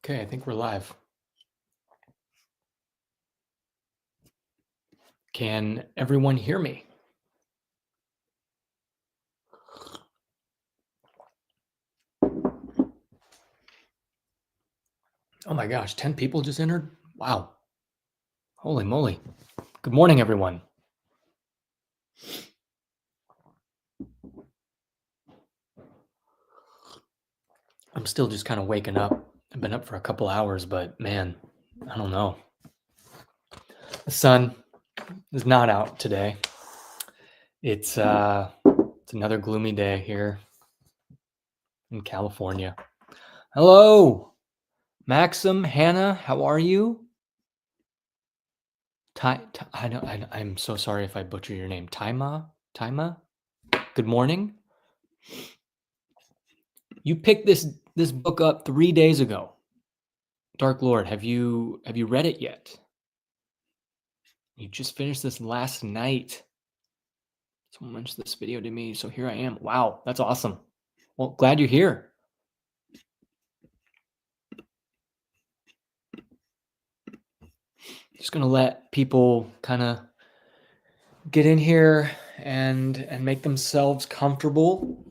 Okay, I think we're live. Can everyone hear me? Oh my gosh, 10 people just entered? Wow. Holy moly. Good morning, everyone. I'm still just kind of waking up. I've been up for a couple hours, but man, I don't know. The sun is not out today. It's another gloomy day here in California. Hello, Maxim, Hannah, how are you? I'm so sorry if I butcher your name. Taima? Good morning. You picked this book up 3 days ago. Dark Lord, have you read it yet? You just finished this last night. Someone mentioned this video to me, so here I am. Wow, that's awesome. Well, glad you're here. Just gonna let people kind of get in here and make themselves comfortable.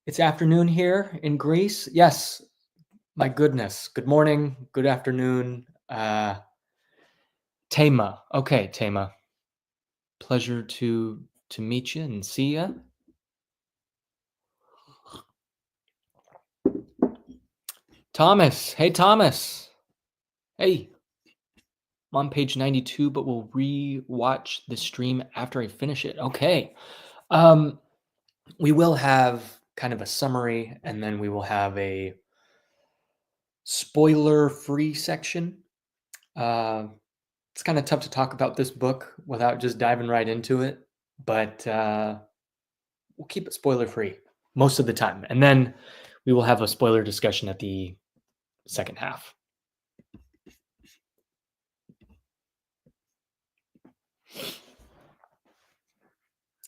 It's afternoon here in Greece. Yes, my goodness. Good morning, good afternoon. Tema. Okay, Tema. Pleasure to meet you and see you. Thomas. Hey, Thomas. Hey. I'm on page 92, but we'll re-watch the stream after I finish it. Okay. We will have kind of a summary, and then we will have a spoiler-free section. It's kind of tough to talk about this book without just diving right into it, but we'll keep it spoiler-free most of the time. And then we will have a spoiler discussion at the second half.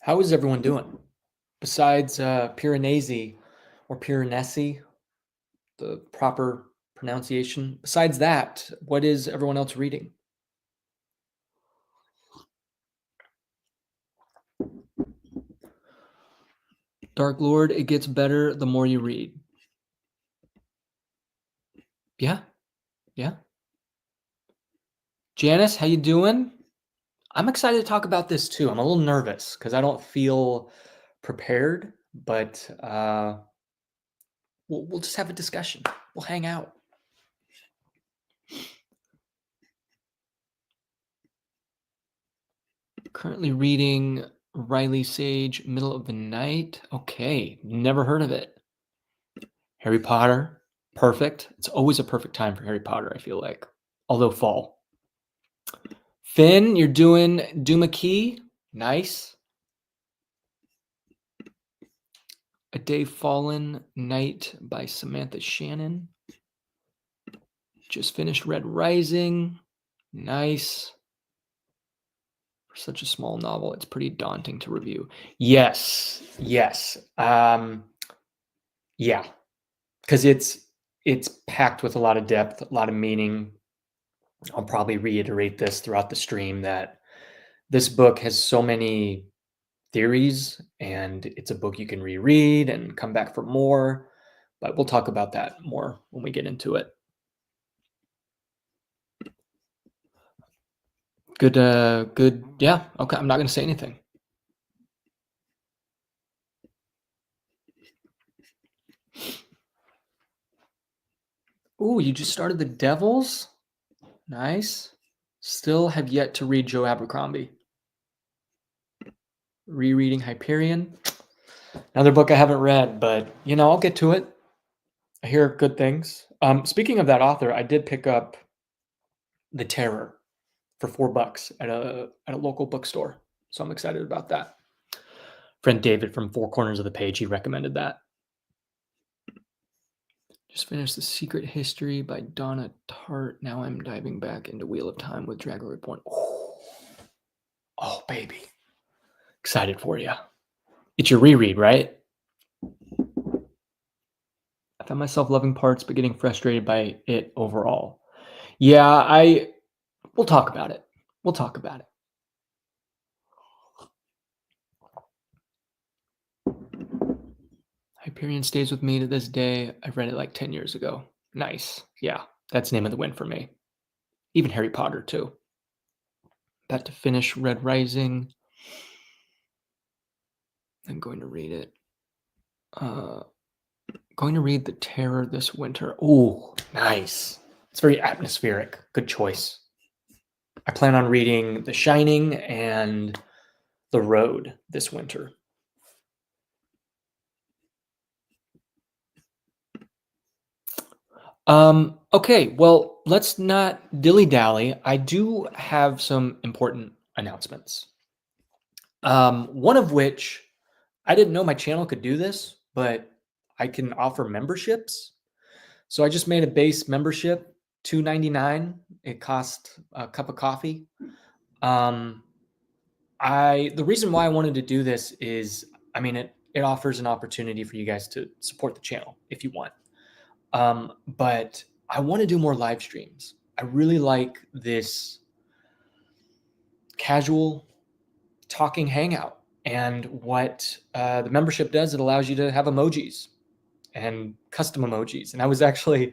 How is everyone doing? Besides Piranesi or Piranesi, the proper pronunciation. Besides that, what is everyone else reading? Dark Lord, it gets better the more you read. Yeah. Janice, how you doing? I'm excited to talk about this too. I'm a little nervous because I don't feel prepared, but we'll just have a discussion. We'll hang out. Currently reading Riley Sage, Middle of the Night. Okay, never heard of it. Harry Potter, perfect. It's always a perfect time for Harry Potter, I feel like. Although fall. Finn, you're doing Duma Key. Nice. A Day Fallen Night by Samantha Shannon. Just finished Red Rising. Nice. For such a small novel, it's pretty daunting to review. Yes. Yeah. Because it's packed with a lot of depth, a lot of meaning. I'll probably reiterate this throughout the stream that this book has so many theories, and it's a book you can reread and come back for more, but we'll talk about that more when we get into it. Good. Yeah. Okay. I'm not going to say anything. Ooh, you just started The Devils? Nice. Still have yet to read Joe Abercrombie. Rereading Hyperion. Another book I haven't read, but I'll get to it. I hear good things. Speaking of that author, I did pick up The Terror for $4 at a local bookstore. So I'm excited about that. Friend David from Four Corners of the Page, he recommended that. Just finished The Secret History by Donna Tartt. Now I'm diving back into Wheel of Time with Dragon Reborn. Oh, baby. Excited for you. It's your reread, right? I found myself loving parts, but getting frustrated by it overall. Yeah, we'll talk about it. We'll talk about it. Hyperion stays with me to this day. I read it like 10 years ago. Nice. Yeah, that's name of the win for me. Even Harry Potter, too. About to finish Red Rising. I'm going to read it. Going to read The Terror this winter. Ooh, nice. It's very atmospheric. Good choice. I plan on reading The Shining and The Road this winter. Okay, well, let's not dilly-dally. I do have some important announcements. One of which, I didn't know my channel could do this, but I can offer memberships. So I just made a base membership, $2.99. It cost a cup of coffee. The reason why I wanted to do this is, I mean, it offers an opportunity for you guys to support the channel if you want. But I want to do more live streams. I really like this casual talking hangout. And what the membership does, it allows you to have emojis and custom emojis. And I was actually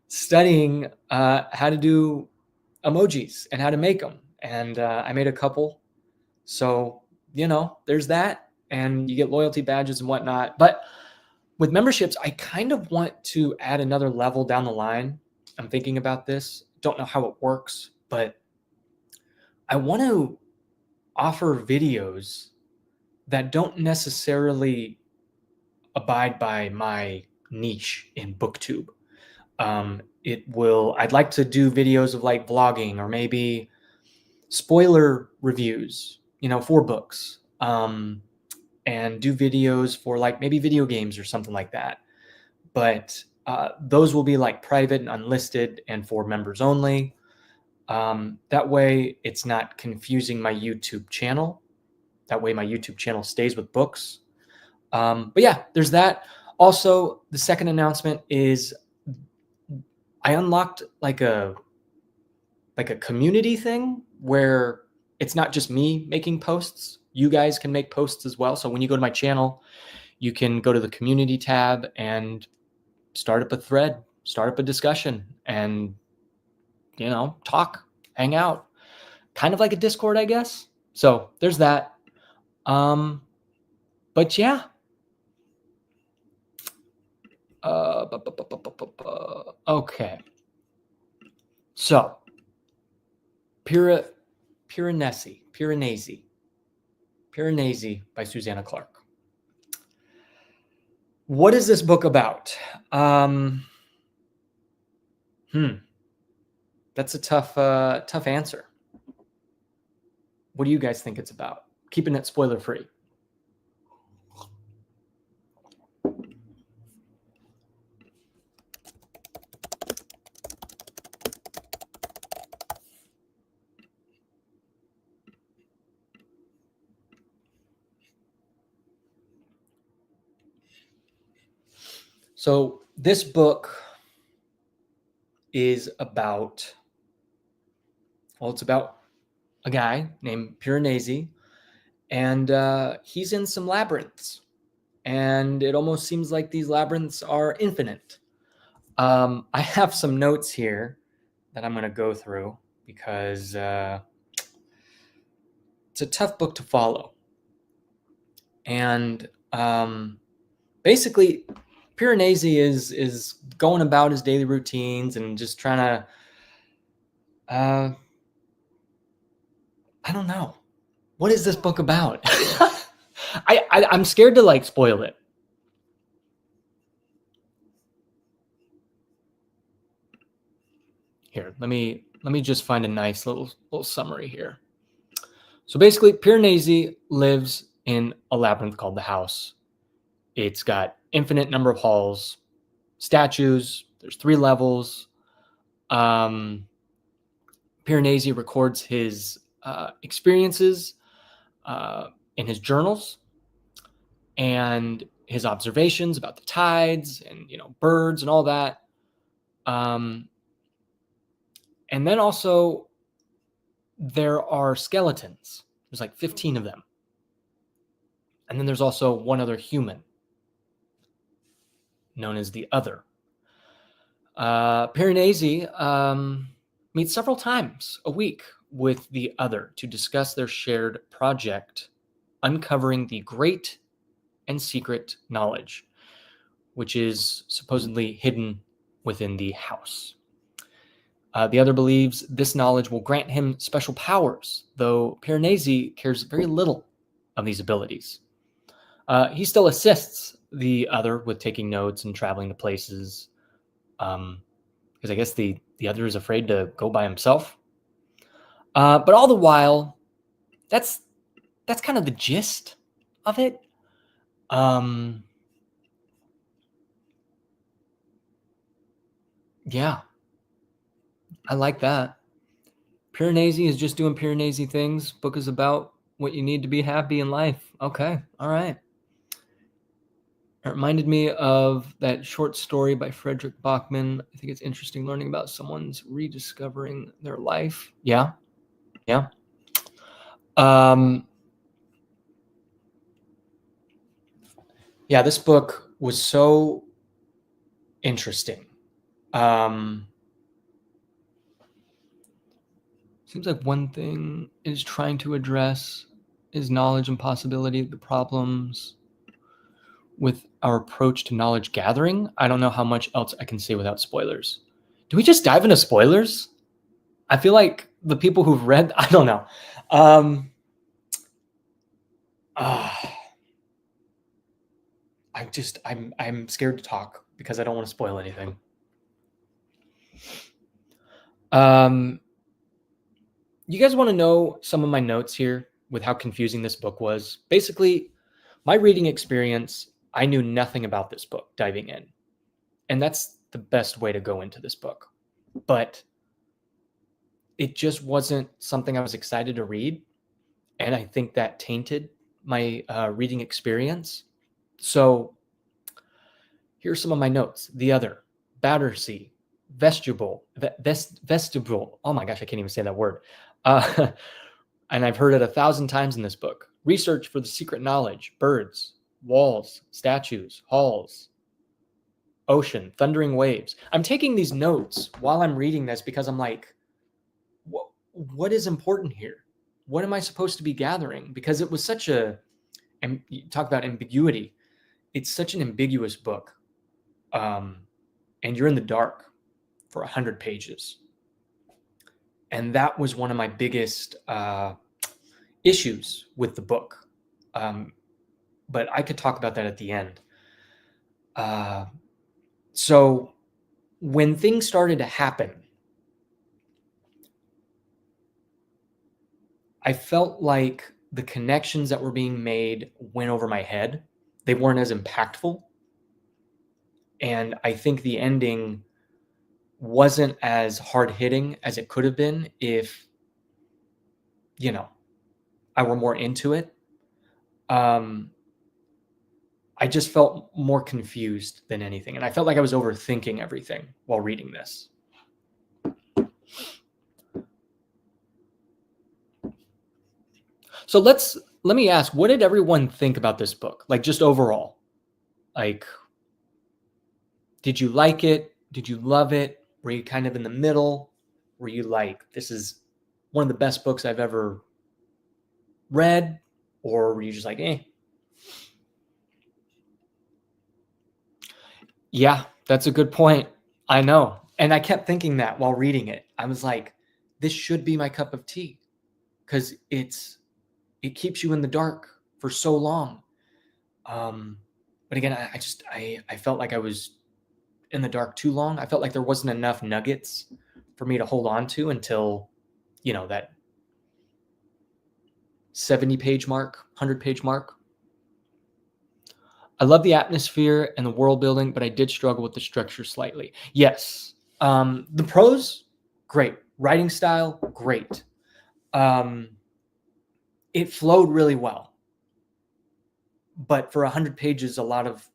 studying how to do emojis and how to make them. And I made a couple. So, there's that. And you get loyalty badges and whatnot. But with memberships, I kind of want to add another level down the line. I'm thinking about this. Don't know how it works, but I want to offer videos that don't necessarily abide by my niche in booktube. I'd like to do videos of like vlogging or maybe spoiler reviews, for books, and do videos for like maybe video games or something like that. But those will be like private and unlisted and for members only. That way it's not confusing my YouTube channel. That way my YouTube channel stays with books. But yeah, there's that. Also, the second announcement is I unlocked like a community thing where it's not just me making posts. You guys can make posts as well. So when you go to my channel, you can go to the community tab and start up a thread, start up a discussion, and talk, hang out, kind of like a Discord, I guess. So there's that. But yeah. Okay. So Piranesi by Susanna Clarke. What is this book about? That's a tough answer. What do you guys think it's about? Keeping it spoiler free. So this book is about, it's about a guy named Piranesi, and he's in some labyrinths, and it almost seems like these labyrinths are infinite. I have some notes here that I'm going to go through because it's a tough book to follow. And basically, Piranesi is going about his daily routines and just trying to, I don't know. What is this book about? I'm scared to like spoil it. Here, let me just find a nice little summary here. So basically, Piranesi lives in a labyrinth called the House. It's got infinite number of halls, statues. There's 3 levels. Piranesi records his experiences in his journals, and his observations about the tides and, birds and all that. And then also there are skeletons. There's like 15 of them. And then there's also one other human known as the Other. Piranesi meets several times a week with the Other to discuss their shared project, uncovering the great and secret knowledge, which is supposedly hidden within the house. The Other believes this knowledge will grant him special powers, though Piranesi cares very little of these abilities. He still assists the Other with taking notes and traveling to places, because I guess the Other is afraid to go by himself. But all the while, that's kind of the gist of it. Yeah, I like that. Piranesi is just doing Piranesi things. Book is about what you need to be happy in life. Okay, all right. It reminded me of that short story by Frederick Bachman. I think it's interesting learning about someone's rediscovering their life. Yeah. Yeah, this book was so interesting. Seems like one thing is trying to address is knowledge and possibility, the problems with our approach to knowledge gathering. I don't know how much else I can say without spoilers. Do we just dive into spoilers? I feel like the people who've read, I don't know. I'm scared to talk because I don't want to spoil anything. You guys want to know some of my notes here with how confusing this book was? Basically, my reading experience, I knew nothing about this book diving in. And that's the best way to go into this book. But it just wasn't something I was excited to read. And I think that tainted my reading experience. So here's some of my notes. The Other, Battersea, Vestibule. Oh my gosh, I can't even say that word. And I've heard it 1,000 times in this book. Research for the Secret Knowledge, Birds, Walls, Statues, Halls, Ocean, Thundering Waves. I'm taking these notes while I'm reading this because I'm like, what is important here? What am I supposed to be gathering? Because it was such and you talk about ambiguity. It's such an ambiguous book. And you're in the dark for 100 pages. And that was one of my biggest issues with the book. But I could talk about that at the end. So when things started to happen, I felt like the connections that were being made went over my head. They weren't as impactful. And I think the ending wasn't as hard-hitting as it could have been if, I were more into it. I just felt more confused than anything. And I felt like I was overthinking everything while reading this. So let me ask, what did everyone think about this book? Like, just overall, like, did you like it? Did you love it? Were you kind of in the middle? Were you like, this is one of the best books I've ever read? Or were you just like, eh? Yeah, that's a good point. I know. And I kept thinking that while reading it. I was like, this should be my cup of tea because it keeps you in the dark for so long. But again, I felt like I was in the dark too long. I felt like there wasn't enough nuggets for me to hold on to until, that 70-page mark, 100-page mark. I love the atmosphere and the world building, but I did struggle with the structure slightly. Yes. The prose, great. Writing style, great. It flowed really well. but for 100 pages, a lot of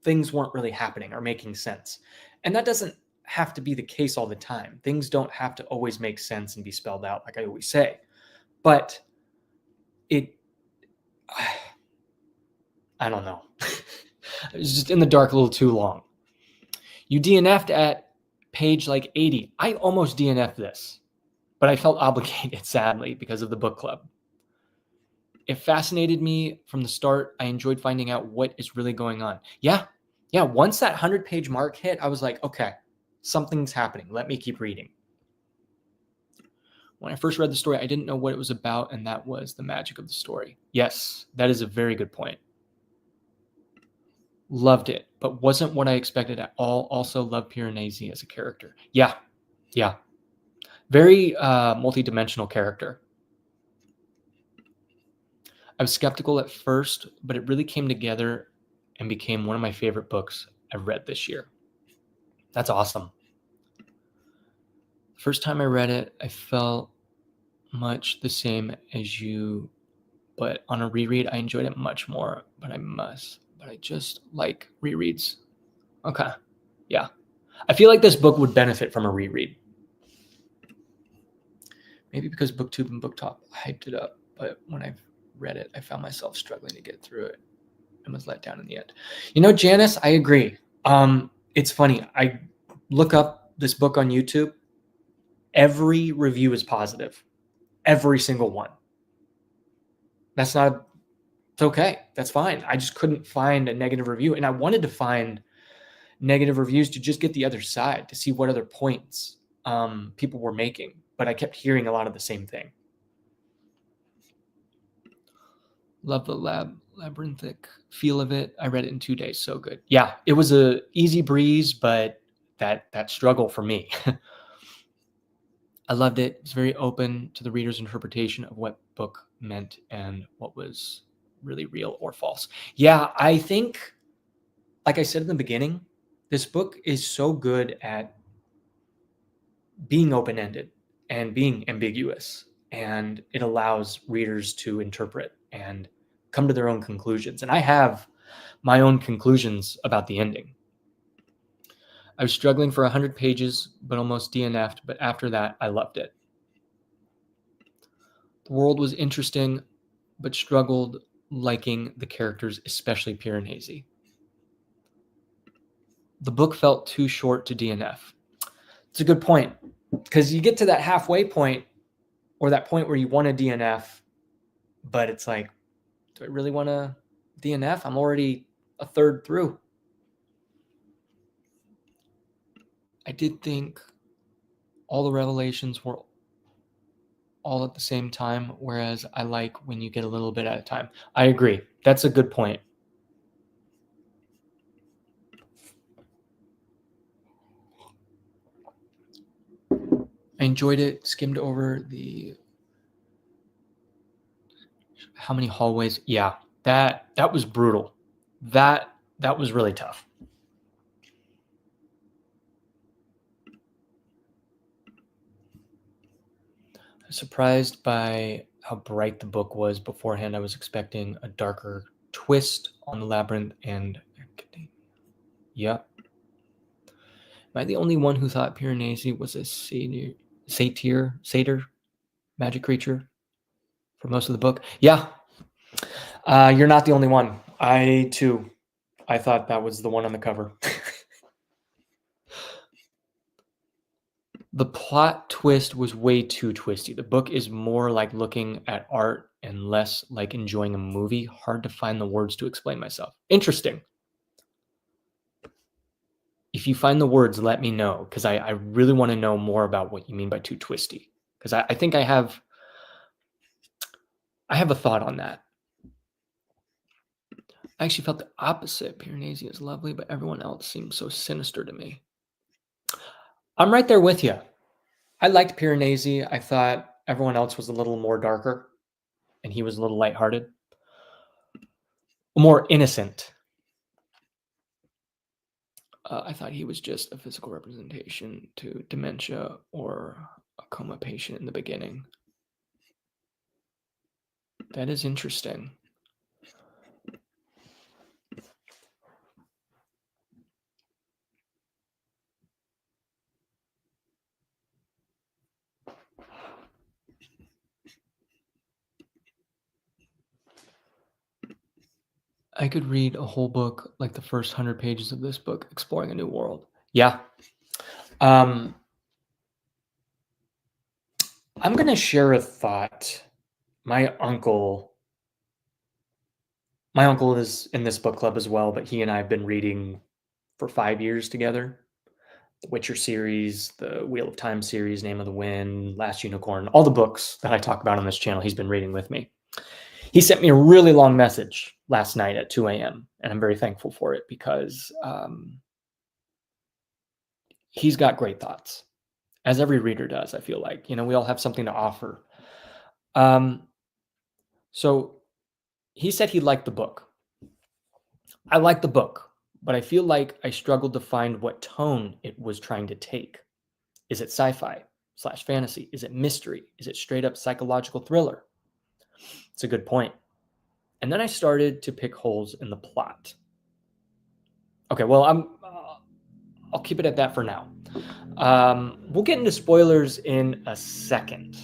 things weren't really happening or making sense. And that doesn't have to be the case all the time. Things don't have to always make sense and be spelled out, like I always say. But it, I don't know. It was just in the dark a little too long. You DNF'd at page like 80. I almost DNF'd this, but I felt obligated, sadly, because of the book club. It fascinated me from the start. I enjoyed finding out what is really going on. Yeah. Once that 100-page mark hit, I was like, okay, something's happening. Let me keep reading. When I first read the story, I didn't know what it was about, and that was the magic of the story. Yes, that is a very good point. Loved it, but wasn't what I expected at all. Also loved Piranesi as a character. Yeah. Very multi-dimensional character. I was skeptical at first, but it really came together and became one of my favorite books I've read this year. That's awesome. The first time I read it, I felt much the same as you, but on a reread, I enjoyed it much more, but I just like rereads. Okay. Yeah. I feel like this book would benefit from a reread. Maybe because BookTube and BookTop hyped it up, but when I read it, I found myself struggling to get through it and was let down in the end. Janice, I agree. It's funny. I look up this book on YouTube. Every review is positive. Every single one. It's okay. That's fine. I just couldn't find a negative review. And I wanted to find negative reviews to just get the other side, to see what other points people were making. But I kept hearing a lot of the same thing. Love the labyrinthic feel of it. I read it in 2 days. So good. Yeah, it was a easy breeze, but that struggle for me. I loved it. It's very open to the reader's interpretation of what book meant and what was really real or false. Yeah, I think, like I said in the beginning, this book is so good at being open-ended and being ambiguous, and it allows readers to interpret and come to their own conclusions. And I have my own conclusions about the ending. I was struggling for 100 pages, but almost DNF'd, but after that, I loved it. The world was interesting, but struggled liking the characters, especially Piranesi. The book felt too short to DNF. It's a good point, because you get to that halfway point, or that point where you want to DNF, but it's like, do I really want to DNF? I'm already a third through. I did think all the revelations were all at the same time, whereas I like when you get a little bit at a time. I agree. That's a good point. I enjoyed it, skimmed over how many hallways. Yeah, that was brutal. That was really tough. I was surprised by how bright the book was beforehand. I was expecting a darker twist on the labyrinth and yep. Am I the only one who thought Piranesi was a satyr, magic creature for most of the book? Yeah. You're not the only one. I thought that was the one on the cover. The plot twist was way too twisty. The book is more like looking at art and less like enjoying a movie. Hard to find the words to explain myself. Interesting. If you find the words, let me know, because I really want to know more about what you mean by too twisty. Because I think I have a thought on that. I actually felt the opposite. Piranesi is lovely, but everyone else seems so sinister to me. I'm right there with you. I liked Piranesi. I thought everyone else was a little more darker, and he was a little lighthearted, more innocent. I thought he was just a physical representation to dementia or a coma patient in the beginning. That is interesting. I could read a whole book, like the first 100 pages of this book, Exploring a New World. Yeah. I'm going to share a thought. My uncle is in this book club as well, but he and I have been reading for 5 years together. The Witcher series, the Wheel of Time series, Name of the Wind, Last Unicorn, all the books that I talk about on this channel, he's been reading with me. He sent me a really long message last night at 2 a.m., and I'm very thankful for it because he's got great thoughts, as every reader does, I feel like. We all have something to offer. So he said he liked the book. I like the book, but I feel like I struggled to find what tone it was trying to take. Is it sci-fi / fantasy? Is it mystery? Is it straight up psychological thriller? It's a good point. And then I started to pick holes in the plot. Okay, well, I'll keep it at that for now. We'll get into spoilers in a second.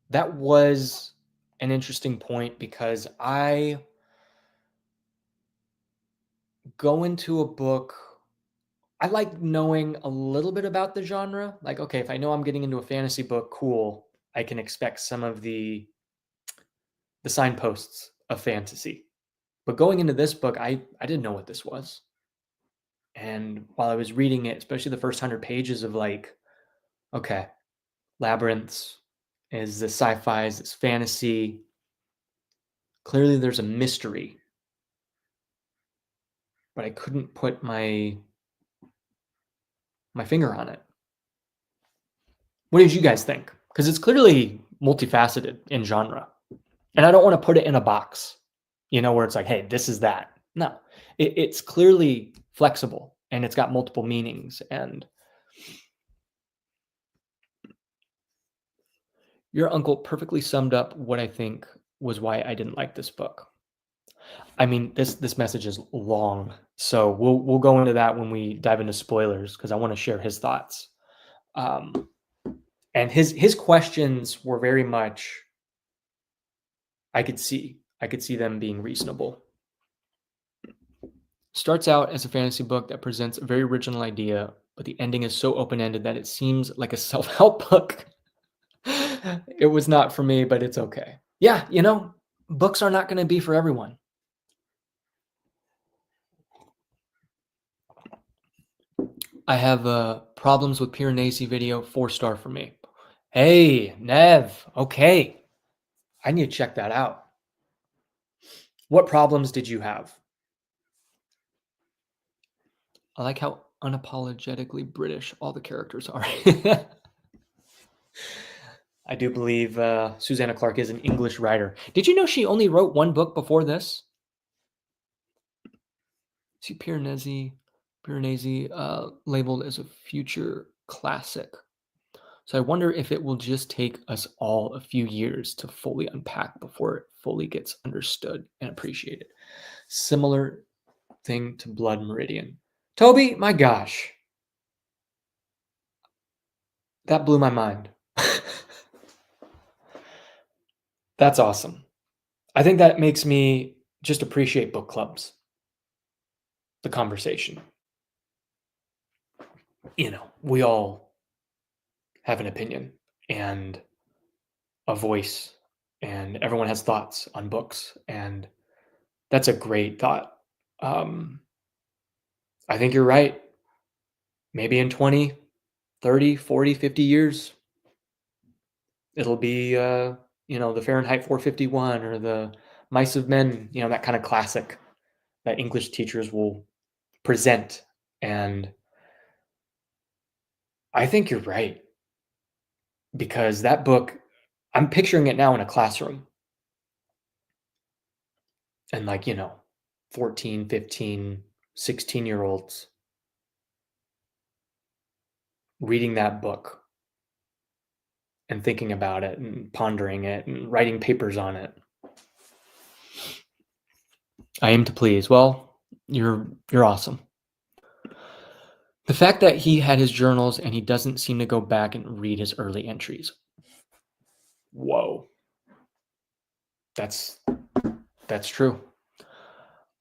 That was an interesting point because I go into a book, I like knowing a little bit about the genre. Like, okay, if I know I'm getting into a fantasy book, cool, I can expect some of the signposts of fantasy. But going into this book, I didn't know what this was. And while I was reading it, especially the first 100 pages of like, okay, labyrinths, is this sci-fi, is this fantasy? Clearly there's a mystery, but I couldn't put my finger on it. What did you guys think? Because it's clearly multifaceted in genre. And I don't want to put it in a box, where it's like, hey, this is that. No, it's clearly flexible and it's got multiple meanings. And your uncle perfectly summed up what I think was why I didn't like this book. I mean, this message is long, so we'll go into that when we dive into spoilers because I want to share his thoughts. And his questions were very much, I could see them being reasonable. Starts out as a fantasy book that presents a very original idea, but the ending is so open-ended that it seems like a self-help book. It was not for me, but it's okay. Yeah, books are not going to be for everyone. I have problems with Piranesi video, 4-star for me. Hey, Nev, okay. I need to check that out. What problems did you have? I like how unapologetically British all the characters are. I do believe Susanna Clarke is an English writer. Did you know she only wrote one book before this? See, Piranesi labeled as a future classic. So I wonder if it will just take us all a few years to fully unpack before it fully gets understood and appreciated. Similar thing to Blood Meridian. Toby, my gosh. That blew my mind. That's awesome. I think that makes me just appreciate book clubs. The conversation. We all have an opinion and a voice, and everyone has thoughts on books, and that's a great thought. I think you're right. Maybe in 20, 30, 40, 50 years, it'll be, the Fahrenheit 451 or the Mice of Men, that kind of classic that English teachers will present. And I think you're right. Because that book, I'm picturing it now in a classroom. And 14, 15, 16-year-olds reading that book and thinking about it and pondering it and writing papers on it. I aim to please. Well, you're awesome. The fact that he had his journals and he doesn't seem to go back and read his early entries. Whoa. That's true.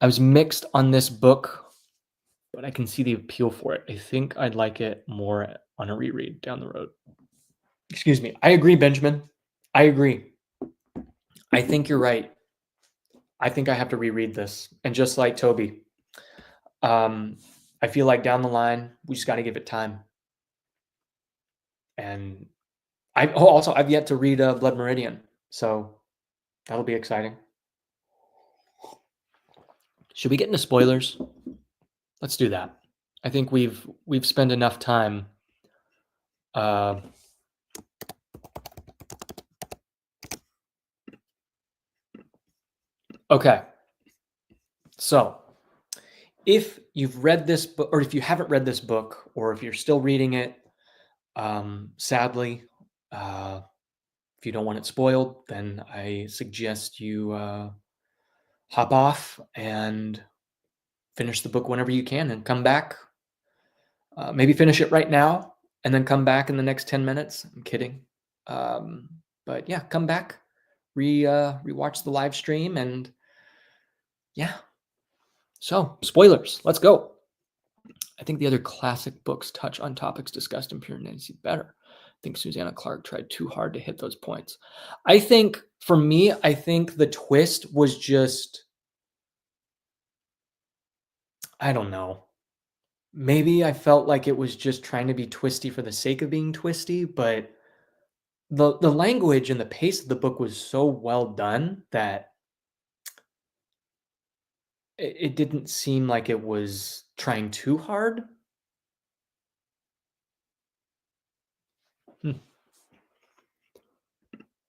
I was mixed on this book, but I can see the appeal for it. I think I'd like it more on a reread down the road. Excuse me. I agree, Benjamin. I agree. I think you're right. I think I have to reread this. And just like Toby, I feel like down the line, we just got to give it time. And I've yet to read Blood Meridian, so that'll be exciting. Should we get into spoilers? Let's do that. I think we've spent enough time. Okay. So, if you've read this book, or if you haven't read this book, or if you're still reading it, sadly, if you don't want it spoiled, then I suggest you hop off and finish the book whenever you can and come back. Maybe finish it right now and then come back in the next 10 minutes. I'm kidding. But yeah, come back, rewatch the live stream, and yeah. So, spoilers. Let's go. I think the other classic books touch on topics discussed in Piranesi better. I think Susanna Clarke tried too hard to hit those points. I think, for me, I think the twist was just, I don't know. Maybe I felt like it was just trying to be twisty for the sake of being twisty, but the language and the pace of the book was so well done that it didn't seem like it was trying too hard.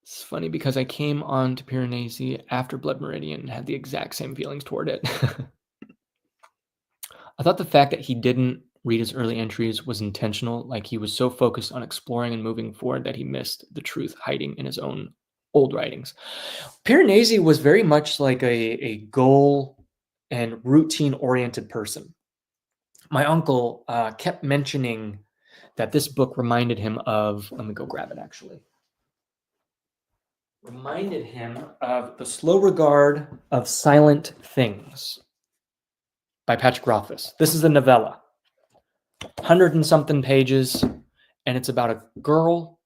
It's funny because I came on to Piranesi after Blood Meridian and had the exact same feelings toward it. I thought the fact that he didn't read his early entries was intentional, like he was so focused on exploring and moving forward that he missed the truth hiding in his own old writings. Piranesi was very much like a goal and routine-oriented person. My uncle kept mentioning that this book reminded him of, let me go grab it actually, reminded him of The Slow Regard of Silent Things by Patrick Rothfuss. This is a novella, 100 and something pages, and it's about a girl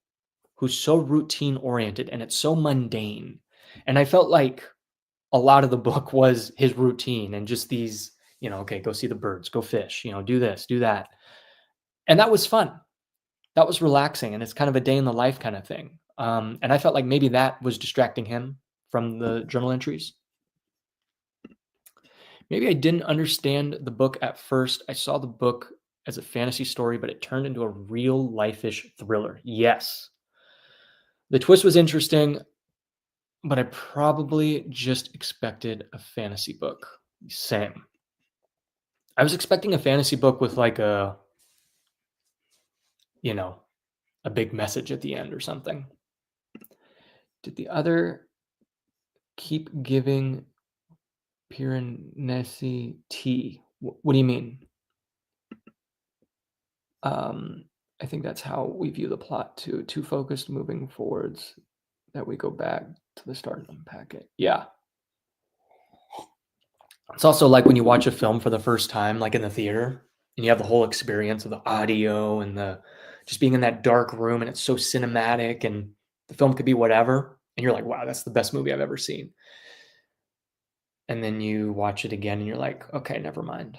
who's so routine oriented and it's so mundane. And I felt like a lot of the book was his routine and just these, okay, go see the birds, go fish, do this, do that. And that was fun. That was relaxing. And it's kind of a day in the life kind of thing. And I felt like maybe that was distracting him from the journal entries. Maybe I didn't understand the book at first. I saw the book as a fantasy story, but it turned into a real life-ish thriller. Yes. The twist was interesting, but I probably just expected a fantasy book. Same. I was expecting a fantasy book with like a big message at the end or something. Did the other keep giving Piranesi tea? What do you mean? I think that's how we view the plot too. Too focused moving forwards that we go back to the start and unpack it. Yeah. It's also like when you watch a film for the first time, like in the theater, and you have the whole experience of the audio and the just being in that dark room, and it's so cinematic, and the film could be whatever, and you're like, wow, that's the best movie I've ever seen. And then you watch it again and you're like, okay, never mind.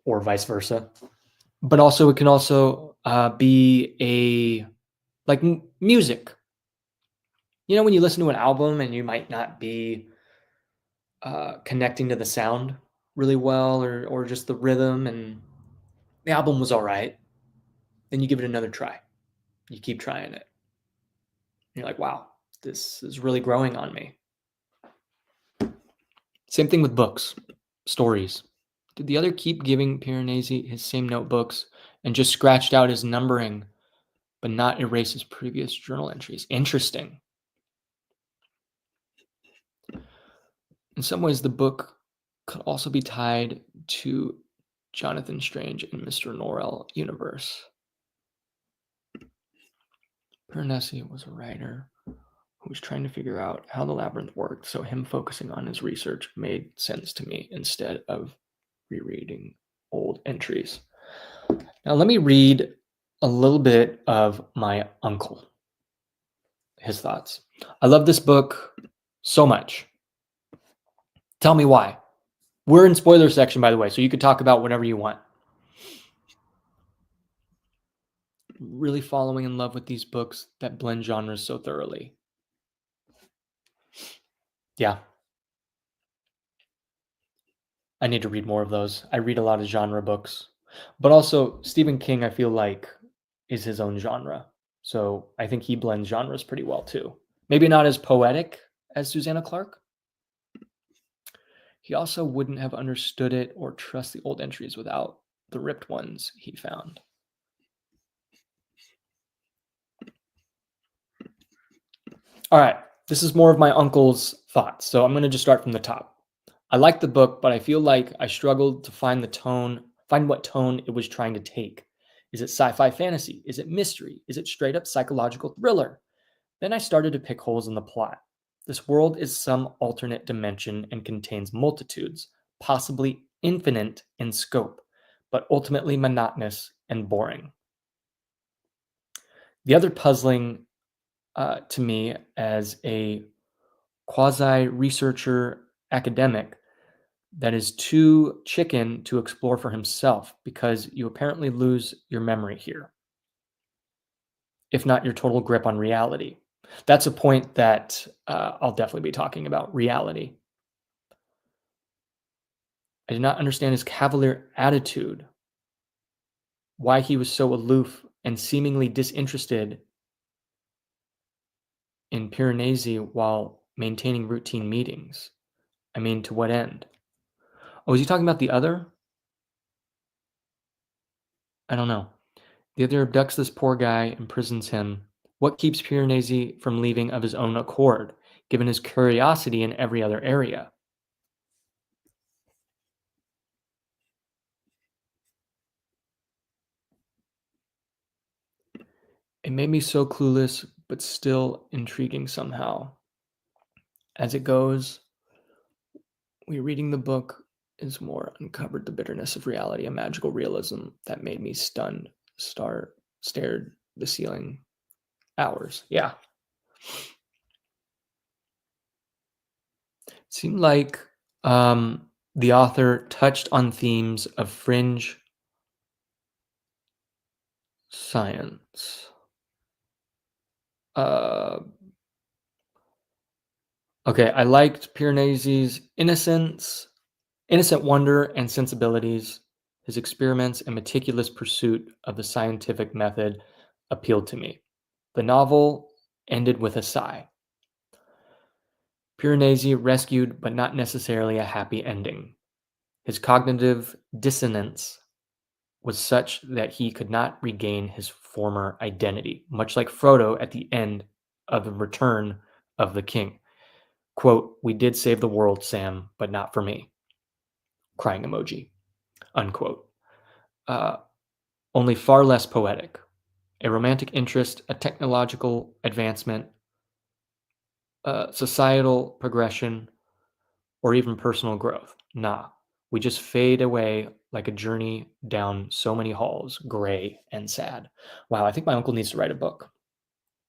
Or vice versa. But also, it can also be like music. When you listen to an album and you might not be connecting to the sound really well, or just the rhythm, and the album was all right, then you give it another try. You keep trying it. You're like, wow, this is really growing on me. Same thing with books, stories. Did the other keep giving Piranesi his same notebooks and just scratched out his numbering, but not erase his previous journal entries? Interesting. In some ways, the book could also be tied to Jonathan Strange and Mr. Norrell universe. Piranesi was a writer who was trying to figure out how the labyrinth worked, so him focusing on his research made sense to me instead of rereading old entries. Now, let me read a little bit of my uncle, his thoughts. I love this book so much. Tell me why. We're in spoiler section, by the way, so you could talk about whatever you want. Really falling in love with these books that blend genres so thoroughly. Yeah. I need to read more of those. I read a lot of genre books. But also, Stephen King, I feel like, is his own genre. So I think he blends genres pretty well too. Maybe not as poetic as Susanna Clarke. He also wouldn't have understood it or trust the old entries without the ripped ones he found. All right, this is more of my uncle's thoughts. So I'm going to just start from the top. I like the book, but I feel like I struggled to find what tone it was trying to take. Is it sci-fi fantasy? Is it mystery? Is it straight up psychological thriller? Then I started to pick holes in the plot. This world is some alternate dimension and contains multitudes, possibly infinite in scope, but ultimately monotonous and boring. The other puzzling to me as a quasi researcher academic that is too chicken to explore for himself because you apparently lose your memory here, if not your total grip on reality. That's a point that I'll definitely be talking about, reality. I did not understand his cavalier attitude, why he was so aloof and seemingly disinterested in Piranesi while maintaining routine meetings. I mean, to what end? Oh, is he talking about the other? I don't know. The other abducts this poor guy, imprisons him. What keeps Piranesi from leaving of his own accord, given his curiosity in every other area? It made me so clueless, but still intriguing somehow. As it goes, rereading the book is more uncovered the bitterness of reality, a magical realism that made me stunned, stared the ceiling hours. Yeah. It seemed like the author touched on themes of fringe science. Okay, I liked Piranesi's innocent wonder and sensibilities. His experiments and meticulous pursuit of the scientific method appealed to me. The novel ended with a sigh. Piranesi rescued, but not necessarily a happy ending. His cognitive dissonance was such that he could not regain his former identity, much like Frodo at the end of The Return of the King. Quote, "We did save the world, Sam, but not for me." Crying emoji, unquote. Uh, Only far less poetic. A romantic interest, a technological advancement, societal progression, or even personal growth. Nah, we just fade away like a journey down so many halls, gray and sad. Wow, I think my uncle needs to write a book.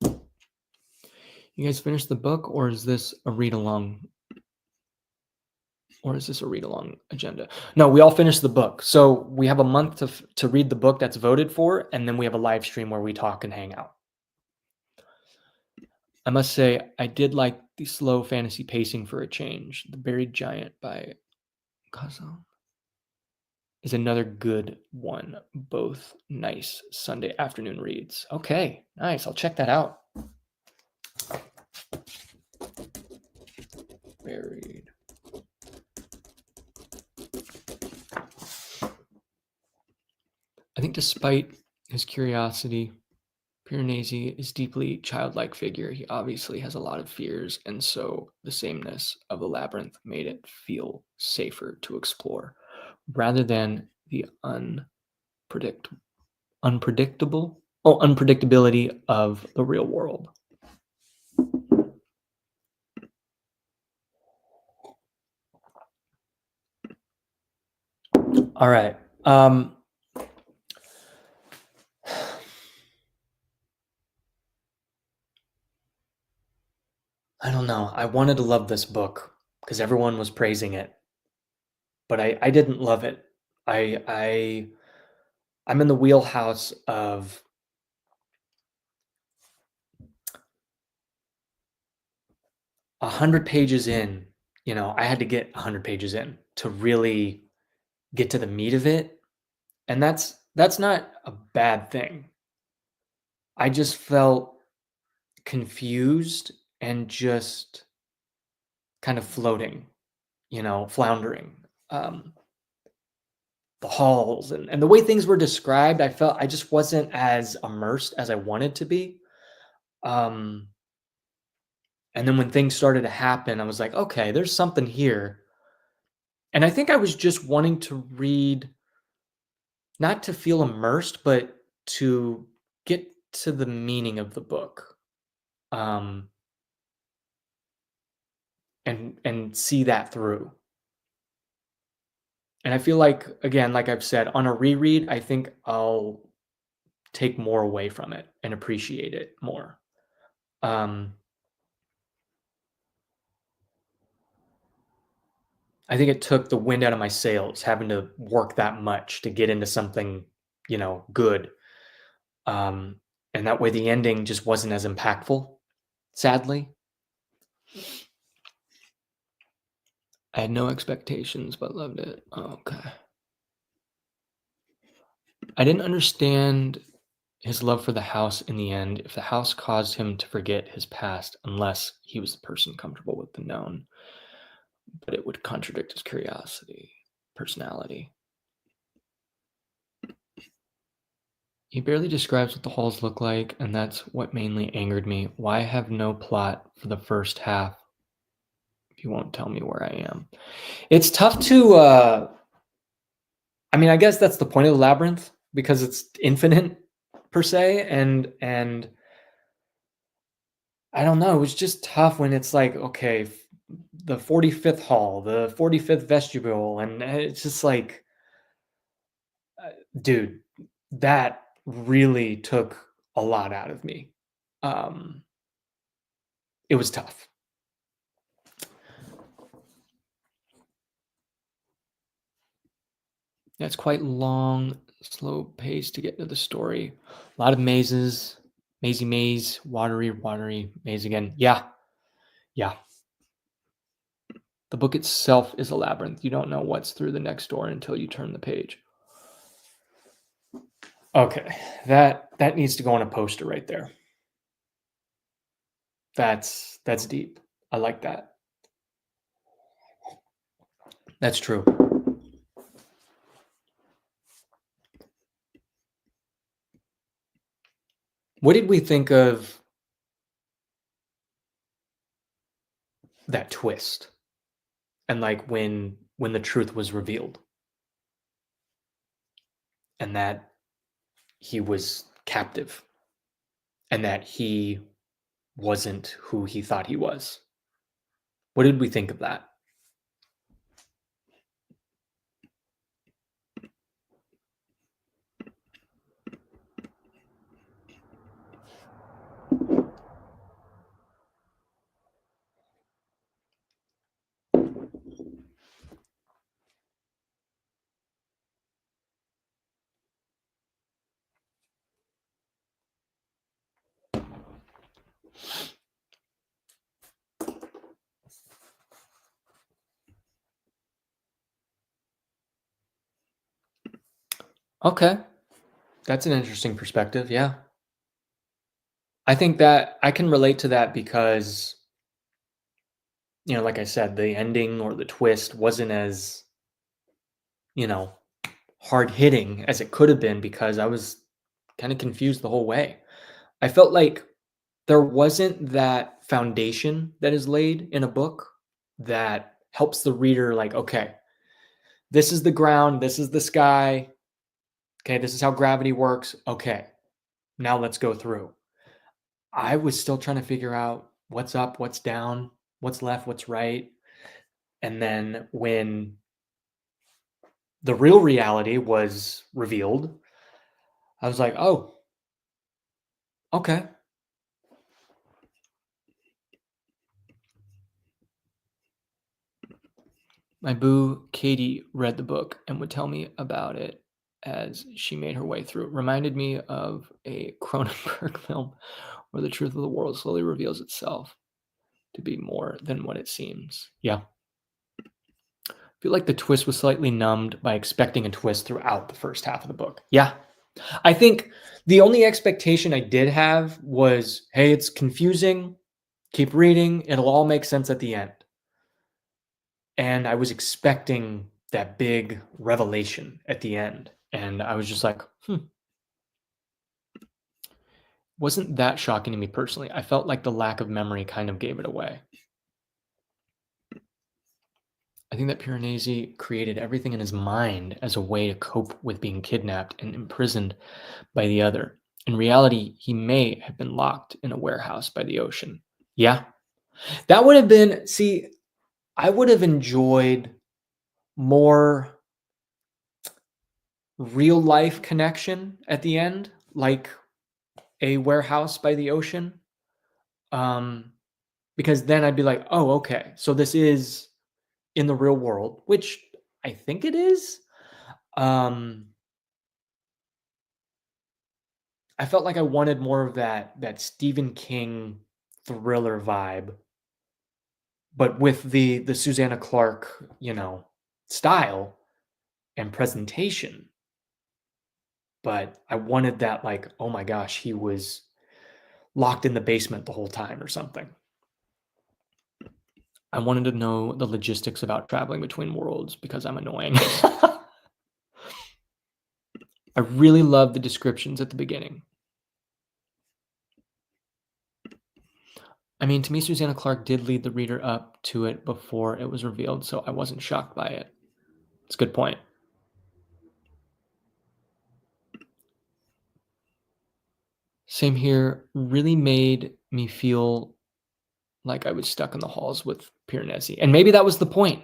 You guys finished the book, or is this a read along? Or is this a read along agenda? No, we all finished the book. So we have a month to read the book that's voted for, and then we have a live stream where we talk and hang out. I must say, I did like the slow fantasy pacing for a change. The Buried Giant by Kazo is another good one. Both nice Sunday afternoon reads. Okay, nice. I'll check that out. Buried. I think despite his curiosity, Piranesi is deeply childlike figure. He obviously has a lot of fears, and so the sameness of the labyrinth made it feel safer to explore, rather than the unpredictability of the real world. All right. I don't know. I wanted to love this book because everyone was praising it, but I didn't love it. I'm in the wheelhouse of 100 pages in. I had to get 100 pages in to really get to the meat of it, and that's not a bad thing. I just felt confused and just kind of floating, floundering. Um, the halls and the way things were described, I felt I just wasn't as immersed as I wanted to be. Um, and then when things started to happen, I was like, okay, there's something here. And I think I was just wanting to read, not to feel immersed, but to get to the meaning of the book. Um, and see that through. And I feel like, again, like I've said, on a reread, I think I'll take more away from it and appreciate it more. Um, I think it took the wind out of my sails having to work that much to get into something, good. Um, and that way the ending just wasn't as impactful, sadly. I had no expectations, but loved it. Oh, okay. I didn't understand his love for the house in the end, if the house caused him to forget his past, unless he was the person comfortable with the known. But it would contradict his personality. He barely describes what the halls look like, and that's what mainly angered me. Why have no plot for the first half if you won't tell me where I am? It's tough to, I guess that's the point of the labyrinth, because it's infinite per se, and I don't know, it was just tough when it's like, okay, the 45th hall, the 45th vestibule, and it's just like, dude, that really took a lot out of me. It was tough. Yeah, it's quite long, slow pace to get into the story. A lot of mazes, mazy maze, watery maze again. Yeah. The book itself is a labyrinth. You don't know what's through the next door until you turn the page. Okay, that needs to go on a poster right there. That's deep. I like that. That's true. What did we think of that twist? And like when the truth was revealed and that he was captive and that he wasn't who he thought he was. What did we think of that? Okay. That's an interesting perspective. Yeah. I think that I can relate to that because, like I said, the ending or the twist wasn't as, you know, hard hitting as it could have been because I was kind of confused the whole way. I felt like there wasn't that foundation that is laid in a book that helps the reader, like, okay, this is the ground, this is the sky. Okay, this is how gravity works. Okay, now let's go through. I was still trying to figure out what's up, what's down, what's left, what's right. And then when the real reality was revealed, I was like, oh, okay. My boo, Katie, read the book and would tell me about it as she made her way through. It reminded me of a Cronenberg film where the truth of the world slowly reveals itself to be more than what it seems. Yeah. I feel like the twist was slightly numbed by expecting a twist throughout the first half of the book. Yeah. I think the only expectation I did have was, hey, it's confusing. Keep reading. It'll all make sense at the end. And I was expecting that big revelation at the end. And I was just like, wasn't that shocking to me personally. I felt like the lack of memory kind of gave it away. I think that Piranesi created everything in his mind as a way to cope with being kidnapped and imprisoned by the other. In reality, he may have been locked in a warehouse by the ocean. Yeah. That would have been, see, I would have enjoyed more real life connection at the end, like a warehouse by the ocean. Because then I'd be like, oh, okay, so this is in the real world, which I think it is. I felt like I wanted more of that Stephen King thriller vibe, but with the Susanna Clarke, style and presentation. But I wanted that, like, oh my gosh, he was locked in the basement the whole time or something. I wanted to know the logistics about traveling between worlds because I'm annoying. I really love the descriptions at the beginning. I mean, to me, Susanna Clarke did lead the reader up to it before it was revealed, so I wasn't shocked by it. It's a good point. Same here. Really made me feel like I was stuck in the halls with Piranesi. And maybe that was the point.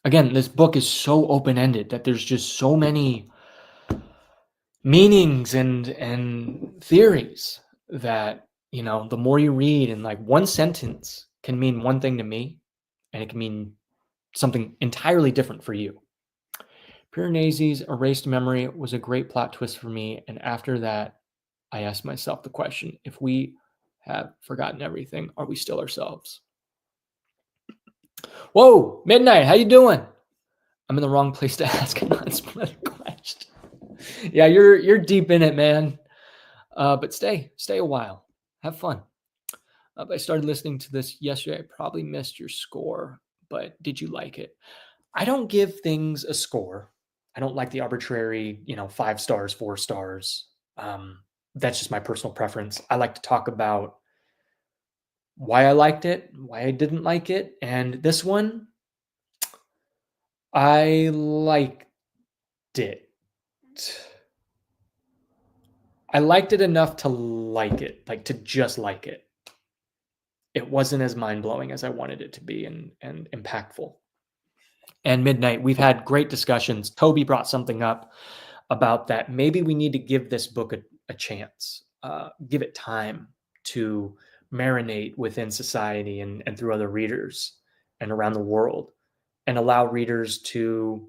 Again, this book is so open-ended that there's just so many meanings and theories that, the more you read, and like one sentence can mean one thing to me, and it can mean something entirely different for you. Piranesi's erased memory was a great plot twist for me, and after that, I asked myself the question, if we have forgotten everything, are we still ourselves? Whoa, Midnight, how you doing? I'm in the wrong place to ask an unspoiled question. Yeah, you're deep in it, man. But stay a while. Have fun. I started listening to this yesterday. I probably missed your score, but did you like it? I don't give things a score. I don't like the arbitrary, 5 stars, 4 stars. That's just my personal preference. I like to talk about why I liked it, why I didn't like it. And this one, I liked it. I liked it enough to like it, like to just like it. It wasn't as mind-blowing as I wanted it to be and impactful. And Midnight, we've had great discussions. Toby brought something up about that. Maybe we need to give this book a chance, give it time to marinate within society and through other readers and around the world, and allow readers to,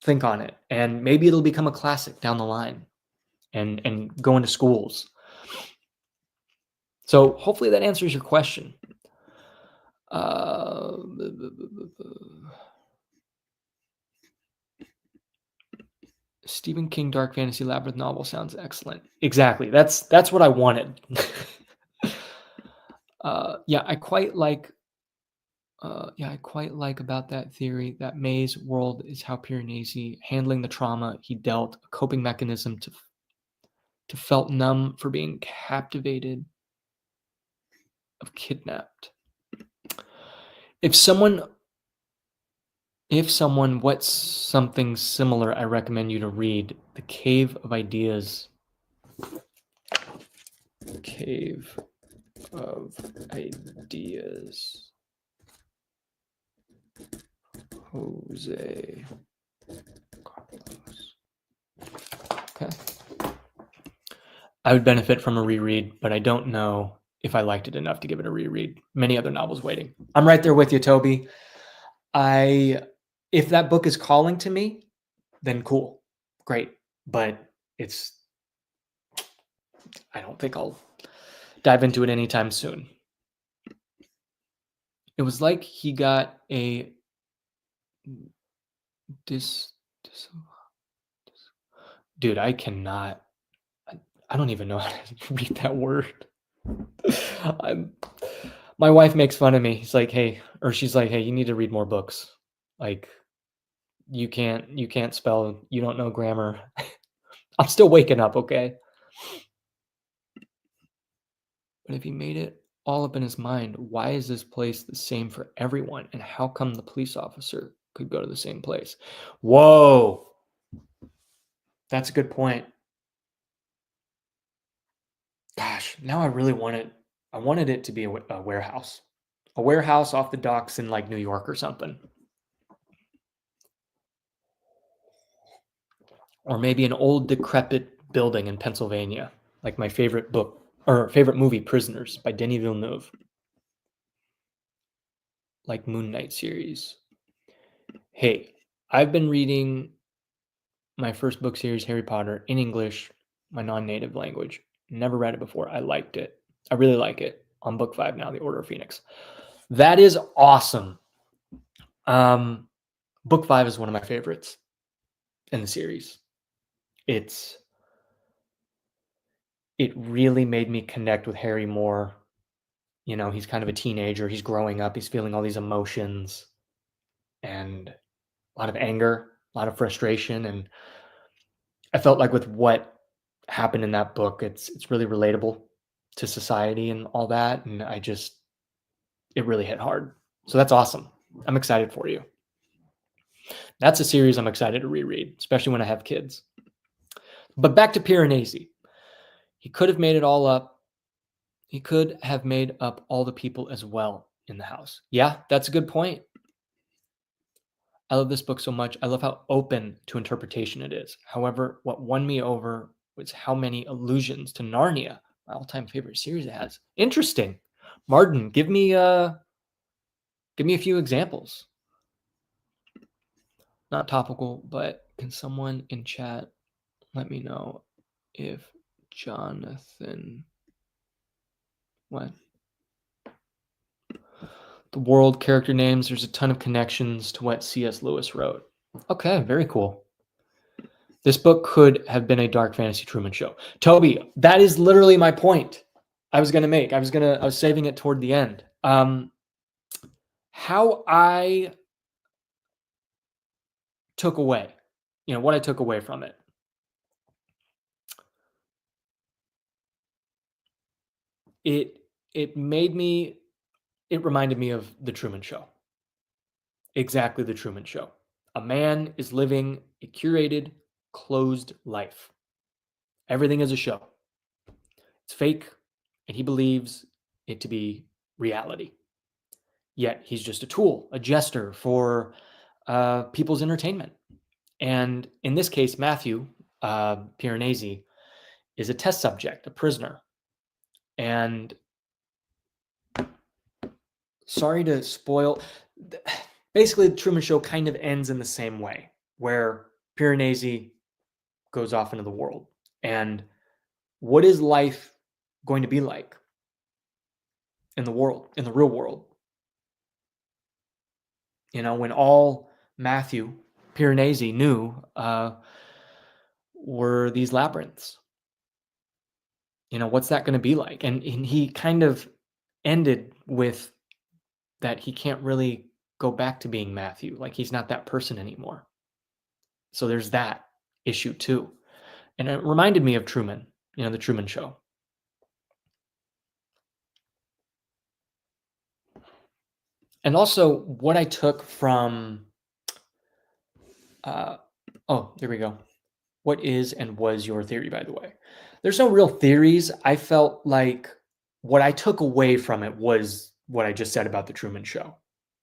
think on it. And maybe it'll become a classic down the line and go into schools. So hopefully that answers your question. Stephen King dark fantasy labyrinth novel sounds excellent. Exactly. That's what I wanted. I quite like about that theory that May's world is how Piranesi handling the trauma he dealt, a coping mechanism to felt numb for being captivated of kidnapped. If someone what's something similar, I recommend you to read The Cave of Ideas. Cave of Ideas. Jose Carlos. Okay. I would benefit from a reread, but I don't know if I liked it enough to give it a reread. Many other novels waiting. I'm right there with you, Toby. If that book is calling to me, then cool, great. But I don't think I'll dive into it anytime soon. It was like he got a dude, I cannot. I don't even know how to read that word. My wife makes fun of me. She's like, hey, you need to read more books. Like, you can't spell, you don't know grammar. I'm still waking up, okay? But if he made it all up in his mind, why is this place the same for everyone? And how come the police officer could go to the same place? Whoa. That's a good point. Gosh, now I really I wanted it to be a warehouse. A warehouse off the docks in like New York or something. Or maybe an old decrepit building in Pennsylvania, like my favorite book or favorite movie, Prisoners by Denis Villeneuve. Like Moon Knight series. Hey, I've been reading my first book series, Harry Potter, in English, my non-native language. Never read it before. I liked it. I really like it. On book 5 now, The Order of Phoenix. That is awesome. Book 5 is one of my favorites in the series. It really made me connect with Harry more. You know, he's kind of a teenager. He's growing up. He's feeling all these emotions and a lot of anger, a lot of frustration. And I felt like with what happened in that book, it's really relatable to society and all that. And it really hit hard. So that's awesome. I'm excited for you. That's a series I'm excited to reread, especially when I have kids. But back to Piranesi. He could have made it all up. He could have made up all the people as well in the house. Yeah, that's a good point. I love this book so much. I love how open to interpretation it is. However, what won me over was how many allusions to Narnia, my all-time favorite series, it has. Interesting. Martin, give me a few examples. Not topical, but can someone in chat let me know if Jonathan what? The world character names, there's a ton of connections to what C.S. Lewis wrote. Okay, very cool. This book could have been a dark fantasy Truman Show. Toby, that is literally my point I was going to make. I was saving it toward the end. How I took away, what I took away from it. It reminded me of The Truman Show. Exactly The Truman Show. A man is living a curated, closed life. Everything is a show. It's fake, and he believes it to be reality. Yet he's just a tool, a jester for people's entertainment. And in this case, Matthew Piranesi is a test subject, a prisoner. And sorry to spoil, basically the Truman Show kind of ends in the same way, where Piranesi goes off into the world. And what is life going to be like in the world, in the real world? When all Matthew Piranesi knew were these labyrinths. What's that going to be like? And he kind of ended with that he can't really go back to being Matthew. Like, he's not that person anymore. So there's that issue too. And it reminded me of Truman, The Truman Show. And also what I took from, there we go. What is and was your theory, by the way? There's no real theories. I felt like what I took away from it was what I just said about The Truman Show,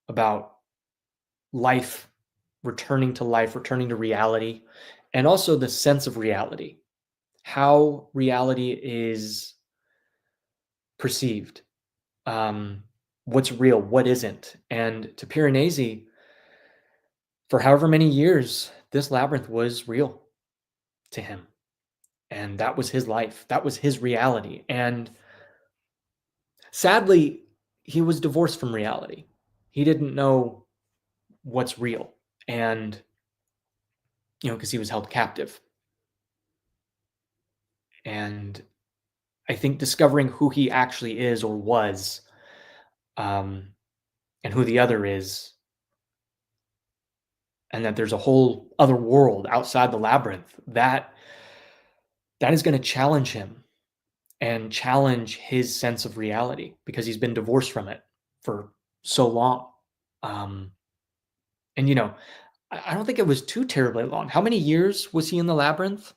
about life returning to life, returning to reality, and also the sense of reality, how reality is perceived, um, what's real, what isn't. And to Piranesi, for however many years, this labyrinth was real to him. And that was his life. That was his reality. And sadly, he was divorced from reality. He didn't know what's real. And, because he was held captive. And I think discovering who he actually is or was, um, and who the other is, and that there's a whole other world outside the labyrinth, that is going to challenge him and challenge his sense of reality because he's been divorced from it for so long. Um, and I don't think it was too terribly long. How many years was he in the labyrinth?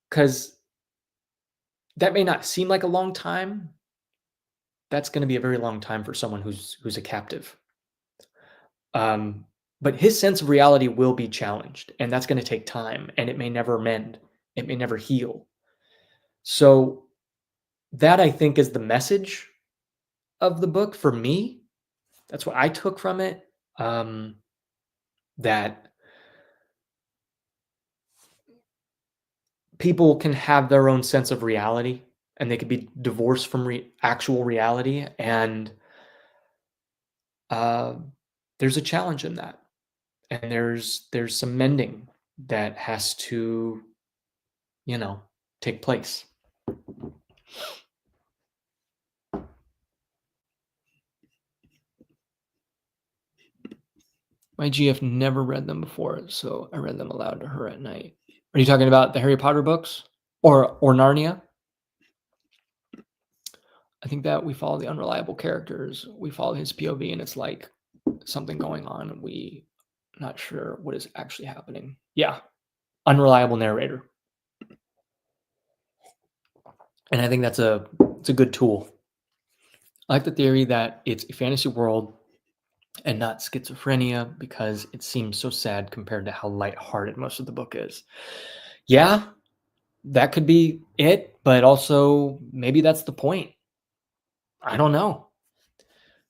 Because that may not seem like a long time. That's going to be a very long time for someone who's a captive. But his sense of reality will be challenged, and that's going to take time, and it may never mend. It may never heal. So that, I think, is the message of the book for me. That's what I took from it. That people can have their own sense of reality, and they could be divorced from actual reality, and uh, there's a challenge in that, and there's some mending that has to take place. My GF never read them before, so I read them aloud to her at night. Are you talking about the Harry Potter books or Narnia? I think that we follow the unreliable characters. We follow his POV, and it's like something going on, and we not sure what is actually happening. Yeah, unreliable narrator. And I think it's a good tool. I like the theory that it's a fantasy world and not schizophrenia because it seems so sad compared to how lighthearted most of the book is. Yeah, that could be it, but also maybe that's the point. I don't know.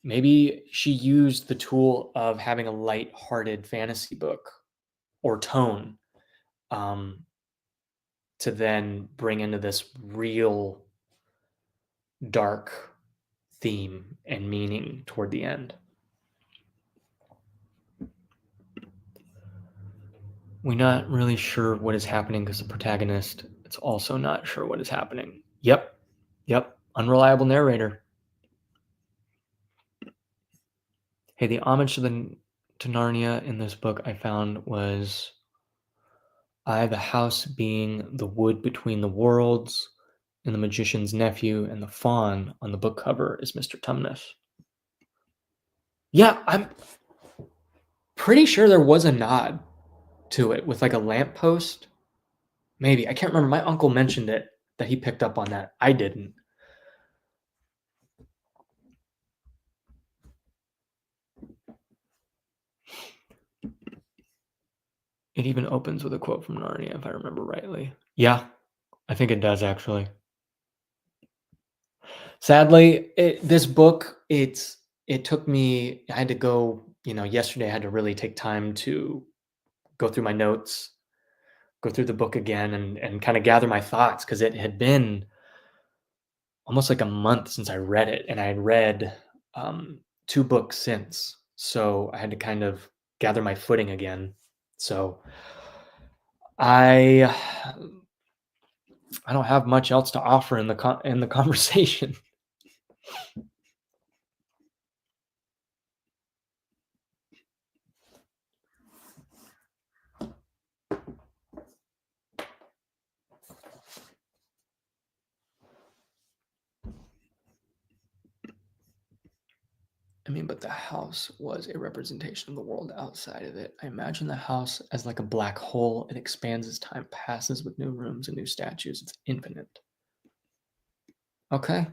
Maybe she used the tool of having a lighthearted fantasy book or tone to then bring into this real dark theme and meaning toward the end. We're not really sure what is happening because the protagonist is also not sure what is happening. Yep. Unreliable narrator. Hey, the homage to Narnia in this book I found was the house being the wood between the worlds, and the magician's nephew, and the fawn on the book cover is Mr. Tumnus. Yeah, I'm pretty sure there was a nod to it with like a lamppost. Maybe. I can't remember. My uncle mentioned it, that he picked up on that. I didn't. It even opens with a quote from Narnia, if I remember rightly. Yeah, I think it does, actually. Sadly, this book, it took me, I had to go, yesterday I had to really take time to go through my notes, go through the book again, and kind of gather my thoughts, because it had been almost like a month since I read it, and I had read 2 books since. So I had to kind of gather my footing again. So I don't have much else to offer in the conversation. I mean, but the house was a representation of the world outside of it. I imagine the house as like a black hole. It expands as time passes with new rooms and new statues. It's infinite. Okay.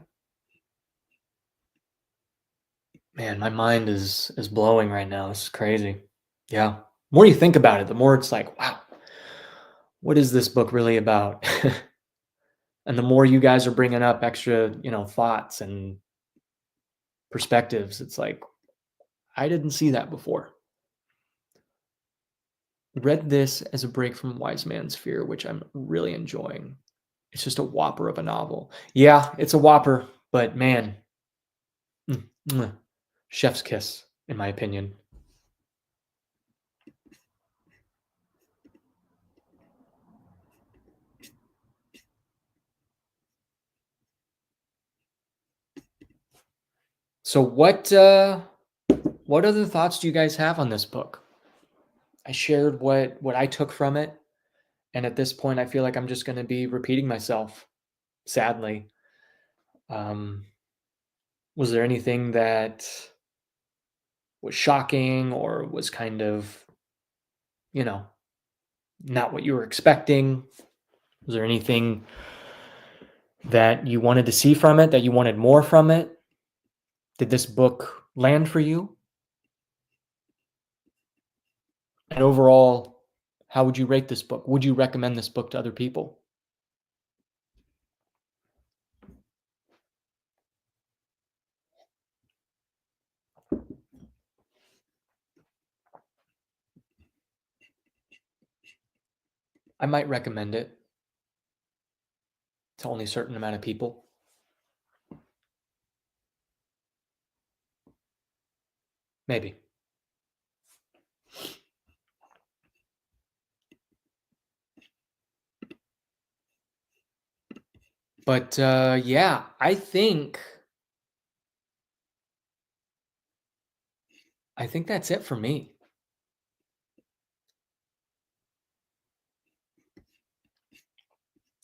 Man, my mind is blowing right now. This is crazy. Yeah. The more you think about it, the more it's like, wow, what is this book really about? And the more you guys are bringing up extra, thoughts and perspectives, it's like, I didn't see that before. Read this as a break from Wise Man's Fear, which I'm really enjoying. It's just a whopper of a novel. Yeah, it's a whopper, but man, mwah, chef's kiss, in my opinion. So what other thoughts do you guys have on this book? I shared what I took from it, and at this point I feel like I'm just going to be repeating myself, sadly. Um was there anything that was shocking or was kind of, you know, not what you were expecting? Was there anything that you wanted to see from it, that you wanted more from it? Did this book land for you? And overall, how would you rate this book? Would you recommend this book to other people? I might recommend it to only a certain amount of people. Maybe. But yeah, I think that's it for me.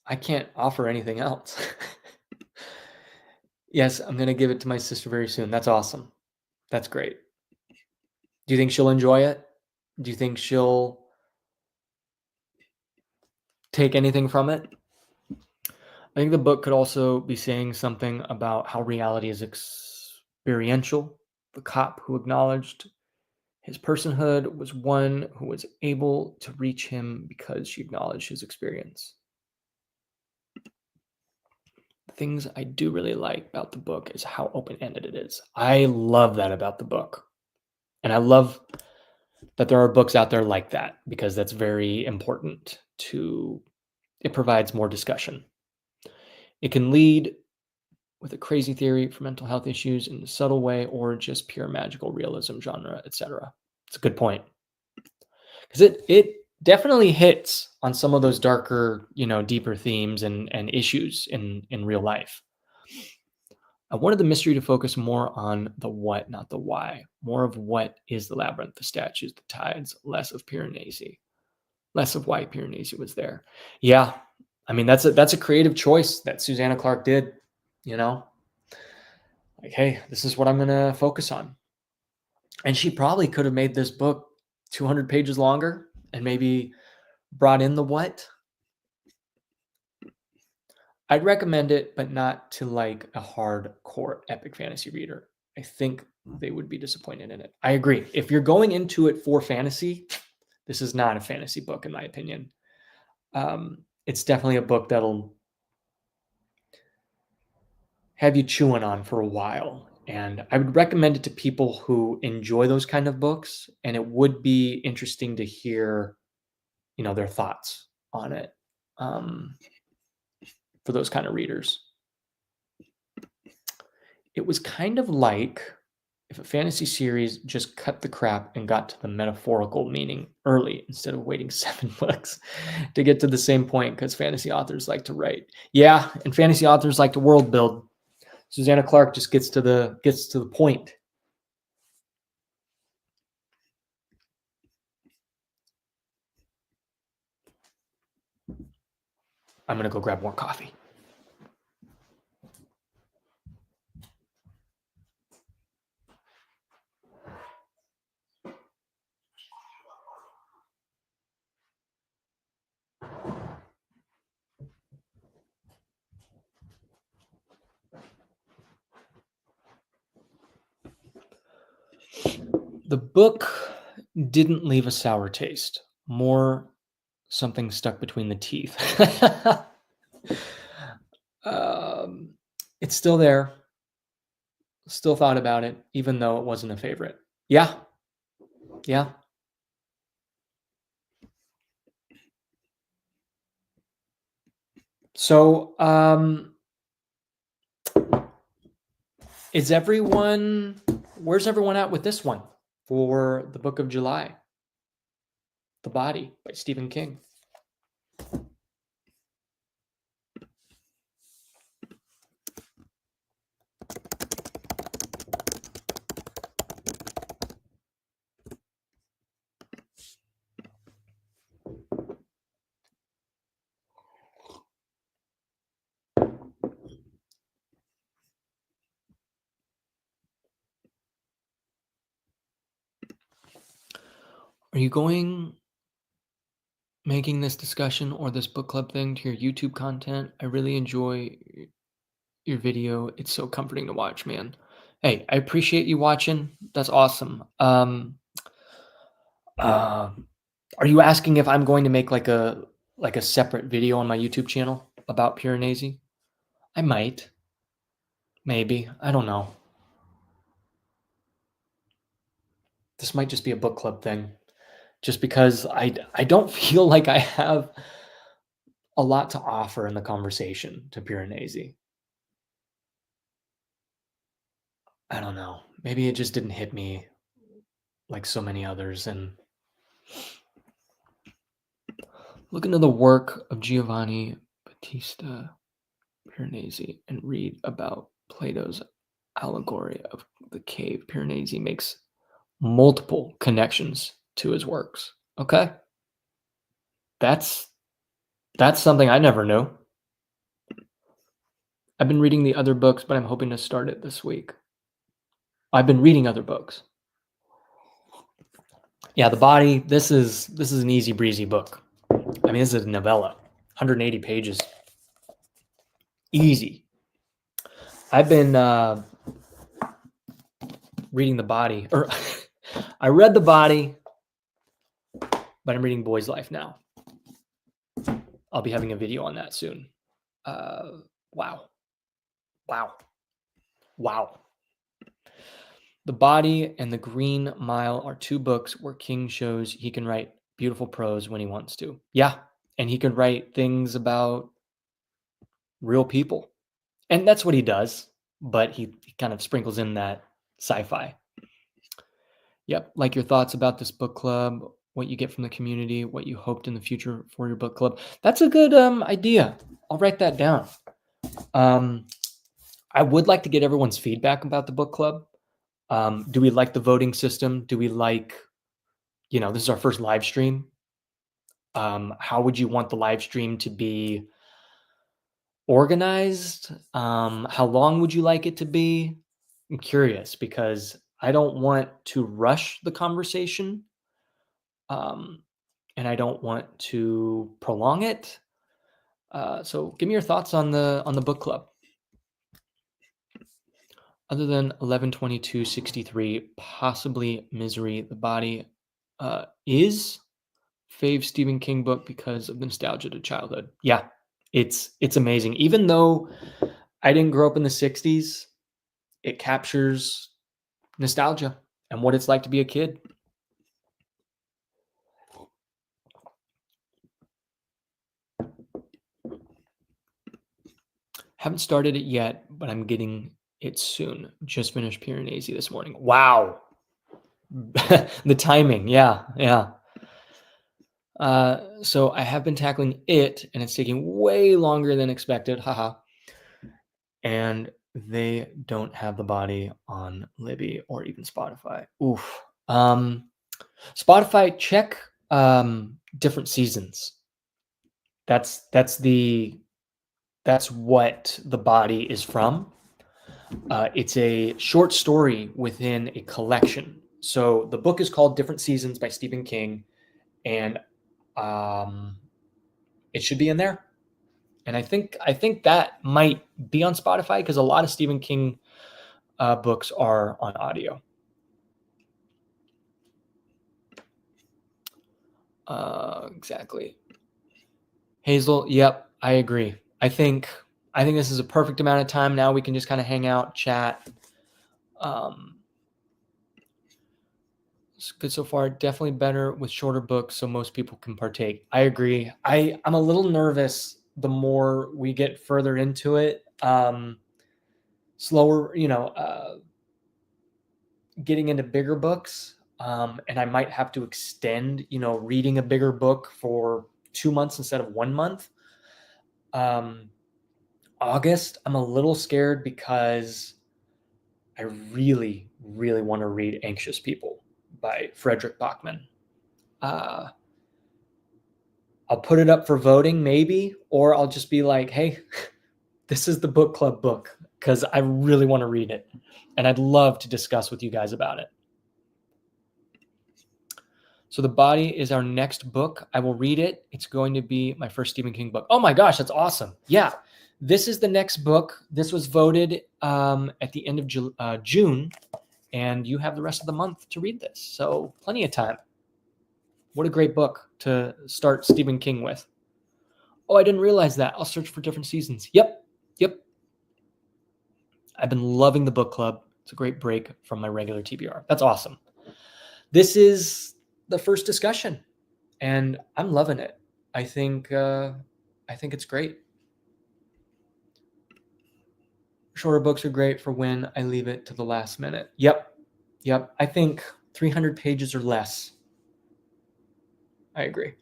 I can't offer anything else. Yes, I'm gonna give it to my sister very soon. That's awesome. That's great. Do you think she'll enjoy it? Do you think she'll take anything from it? I think the book could also be saying something about how reality is experiential. The cop who acknowledged his personhood was one who was able to reach him because she acknowledged his experience. The things I do really like about the book is how open ended it is. I love that about the book. And I love that there are books out there like that because that's very important to it provides more discussion. It can lead with a crazy theory for mental health issues in a subtle way or just pure magical realism genre, etc. It's a good point. Because it definitely hits on some of those darker, deeper themes and issues in real life. I wanted the mystery to focus more on the what, not the why. More of what is the labyrinth, the statues, the tides, less of Piranesi, less of why Piranesi was there. Yeah, I mean that's a creative choice that Susanna Clarke did. You know, like, hey, this is what I'm gonna focus on. And she probably could have made this book 200 pages longer and maybe brought in the what. I'd recommend it, but not to like a hardcore epic fantasy reader. I think they would be disappointed in it. I agree. If you're going into it for fantasy, this is not a fantasy book, in my opinion. It's definitely a book that'll have you chewing on for a while. And I would recommend it to people who enjoy those kind of books. And it would be interesting to hear, their thoughts on it um, for those kind of readers. It was kind of like if a fantasy series just cut the crap and got to the metaphorical meaning early instead of waiting 7 books to get to the same point because fantasy authors like to write. Yeah, and fantasy authors like to world build. Susanna Clarke just gets to the point. I'm gonna go grab more coffee. The book didn't leave a sour taste. More something stuck between the teeth. um, it's still there. Still thought about it, even though it wasn't a favorite. Yeah, yeah. So, is everyone? Where's everyone at with this one for the Book of July? The Body by Stephen King. Are you making this discussion or this book club thing to your YouTube content? I really enjoy your video. It's so comforting to watch, man. Hey, I appreciate you watching. That's awesome. Uh, are you asking if I'm going to make like a separate video on my YouTube channel about Piranesi? I might. Maybe. I don't know. This might just be a book club thing. Just because I don't feel like I have a lot to offer in the conversation to Piranesi. I don't know. Maybe it just didn't hit me like so many others. And look into the work of Giovanni Battista Piranesi and read about Plato's allegory of the cave. Piranesi makes multiple connections to his works. Okay? That's something I never knew. I've been reading the other books, but I'm hoping to start it this week. I've been reading other books. Yeah, The Body, this is an easy breezy book. I mean, this is a novella, 180 pages. Easy. I've been reading The Body, or I read The Body, but I'm reading Boy's Life now. I'll be having a video on that soon. Wow. The Body and The Green Mile are two books where King shows he can write beautiful prose when he wants to. Yeah, and he can write things about real people. And that's what he does, but he kind of sprinkles in that sci-fi. Yep, like your thoughts about this book club, what you get from the community, what you hoped in the future for your book club. That's a good idea. I'll write that down. I would like to get everyone's feedback about the book club. Do we like the voting system? Do we like, this is our first live stream. How would you want the live stream to be organized? How long would you like it to be? I'm curious because I don't want to rush the conversation. And I don't want to prolong it. So give me your thoughts on the book club. Other than 11/22/63, possibly Misery, The Body is fave Stephen King book because of the nostalgia to childhood. Yeah, it's amazing. Even though I didn't grow up in the 60s, it captures nostalgia and what it's like to be a kid. Haven't started it yet, but I'm getting it soon. Just finished Piranesi this morning. Wow. The timing. Yeah. So I have been tackling it, and it's taking way longer than expected. Haha. And they don't have The Body on Libby or even Spotify. Oof. Spotify, check different seasons. That's what The Body is from. It's a short story within a collection. So the book is called Different Seasons by Stephen King, and it should be in there. And I think that might be on Spotify because a lot of Stephen King books are on audio. Exactly. Hazel, yep, I agree. I think this is a perfect amount of time. Now we can just kind of hang out, chat. It's good so far. Definitely better with shorter books so most people can partake. I agree. I'm a little nervous the more we get further into it. Slower, getting into bigger books. And I might have to extend, reading a bigger book for 2 months instead of 1 month. August, I'm a little scared because I really, really want to read Anxious People by Frederick Bachman. I'll put it up for voting maybe, or I'll just be like, hey, this is the book club book because I really want to read it. And I'd love to discuss with you guys about it. So The Body is our next book. I will read it. It's going to be my first Stephen King book. Oh my gosh, that's awesome. Yeah, this is the next book. This was voted at the end of June, and you have the rest of the month to read this. So plenty of time. What a great book to start Stephen King with. Oh, I didn't realize that. I'll search for different seasons. Yep. I've been loving the book club. It's a great break from my regular TBR. That's awesome. This is the first discussion, and I'm loving it. I think it's great. Shorter books are great for when I leave it to the last minute. Yep. I think 300 pages or less. I agree.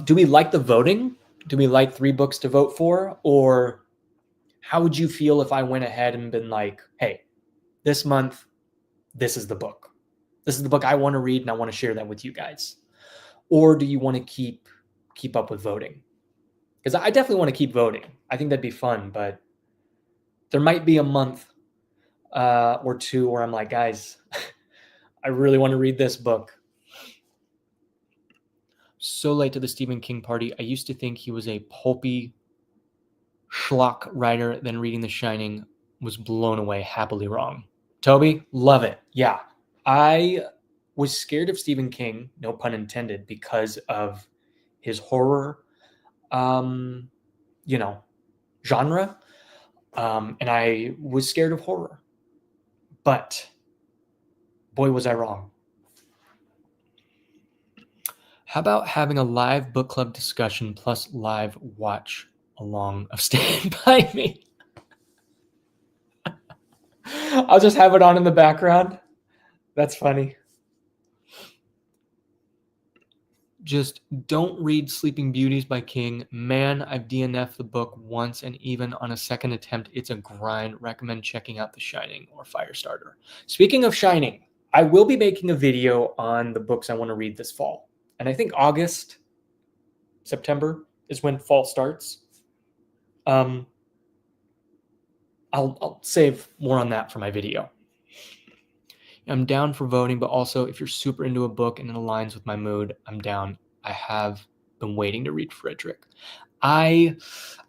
Do we like the voting? Do we like 3 books to vote for? Or how would you feel if I went ahead and been like, hey, this month, this is the book. This is the book I want to read, and I want to share that with you guys. Or do you want to keep up with voting? Because I definitely want to keep voting. I think that'd be fun, but there might be a month or 2 where I'm like, guys, I really want to read this book. So late to the Stephen King party. I used to think he was a pulpy schlock writer. Then reading The Shining was blown away. Happily wrong. Toby, love it. Yeah. I was scared of Stephen King, no pun intended, because of his horror, genre. And I was scared of horror. But boy, was I wrong. How about having a live book club discussion plus live watch along of Stand By Me? I'll just have it on in the background. That's funny. Just don't read Sleeping Beauties by King. Man, I've DNF'd the book once, and even on a second attempt, it's a grind. Recommend checking out The Shining or Firestarter. Speaking of Shining, I will be making a video on the books I want to read this fall. And I think August, September is when fall starts. I'll save more on that for my video. I'm down for voting, but also if you're super into a book and it aligns with my mood, I'm down. I have been waiting to read Frederick. I'm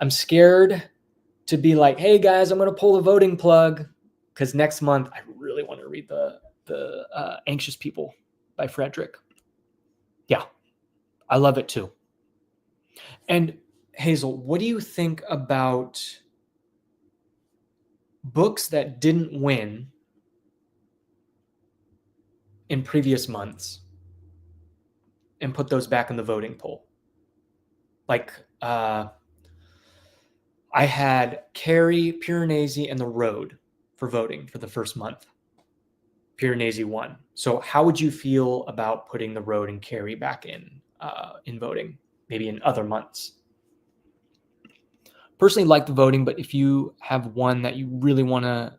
scared to be like, hey guys, I'm going to pull the voting plug because next month I really want to read the Anxious People by Frederick. Yeah, I love it too. And Hazel, what do you think about books that didn't win in previous months and put those back in the voting poll? Like, I had Carrie, Piranesi, and The Road for voting for the first month. Piranesi won. So how would you feel about putting The Road and Carrie back in voting, maybe in other months? Personally like the voting, but if you have one that you really want to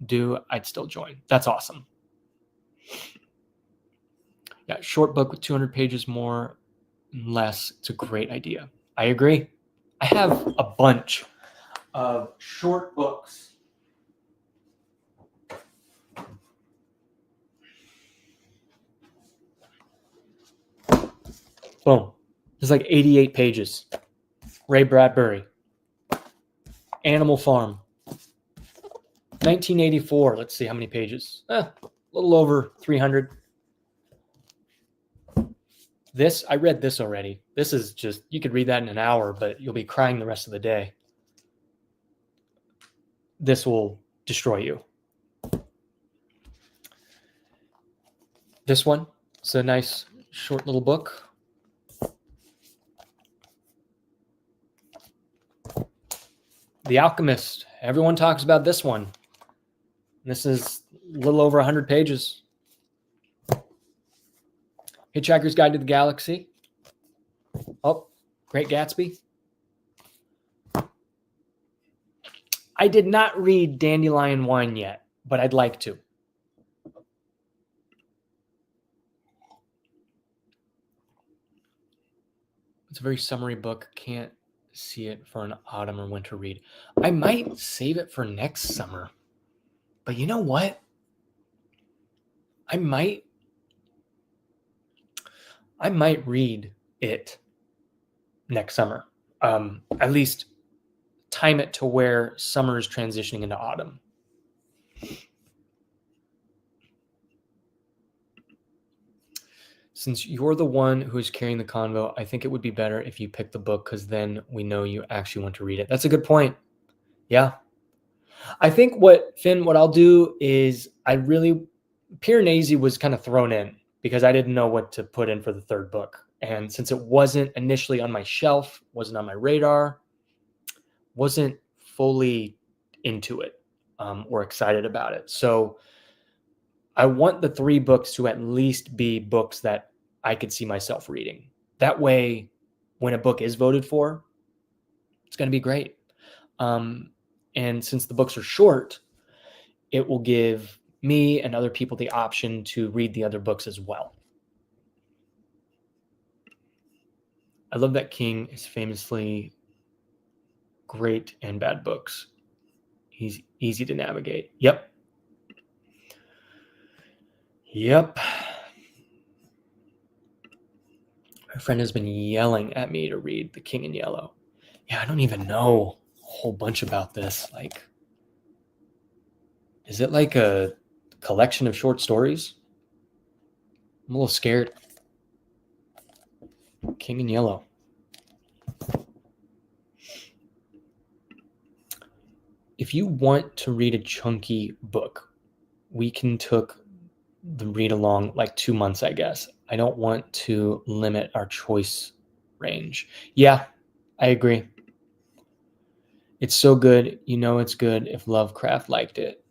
do, I'd still join. That's awesome. Yeah, short book with 200 pages more and less. It's a great idea. I agree. I have a bunch of short books. Boom. There's like 88 pages. Ray Bradbury. Animal Farm. 1984. Let's see how many pages. A little over 300. I read this already. This is just, you could read that in an hour, but you'll be crying the rest of the day. This will destroy you. This one, it's a nice short little book. The Alchemist. Everyone talks about this one. This is a little over 100 pages. Hitchhiker's Guide to the Galaxy. Oh, Great Gatsby. I did not read Dandelion Wine yet, but I'd like to. It's a very summery book. Can't see it for an autumn or winter read. I might save it for next summer. But you know what? I might read it next summer. At least time it to where summer is transitioning into autumn. Since you're the one who is carrying the convo, I think it would be better if you pick the book, because then we know you actually want to read it. That's a good point. Yeah. I think what I'll do is Piranesi was kind of thrown in because I didn't know what to put in for the third book. And since it wasn't initially on my shelf, wasn't on my radar, wasn't fully into it or excited about it. So I want the 3 books to at least be books that I could see myself reading. That way, when a book is voted for, it's going to be great. And since the books are short, it will give me and other people the option to read the other books as well. I love that King is famously great and bad books. He's easy to navigate. Yep. My friend has been yelling at me to read The King in Yellow. Yeah, I don't even know a whole bunch about this. Like, is it like a collection of short stories? I'm a little scared. King in Yellow. If you want to read a chunky book, we can took the read along like 2 months, I guess. I don't want to limit our choice range. Yeah, I agree. It's so good. You know it's good if Lovecraft liked it.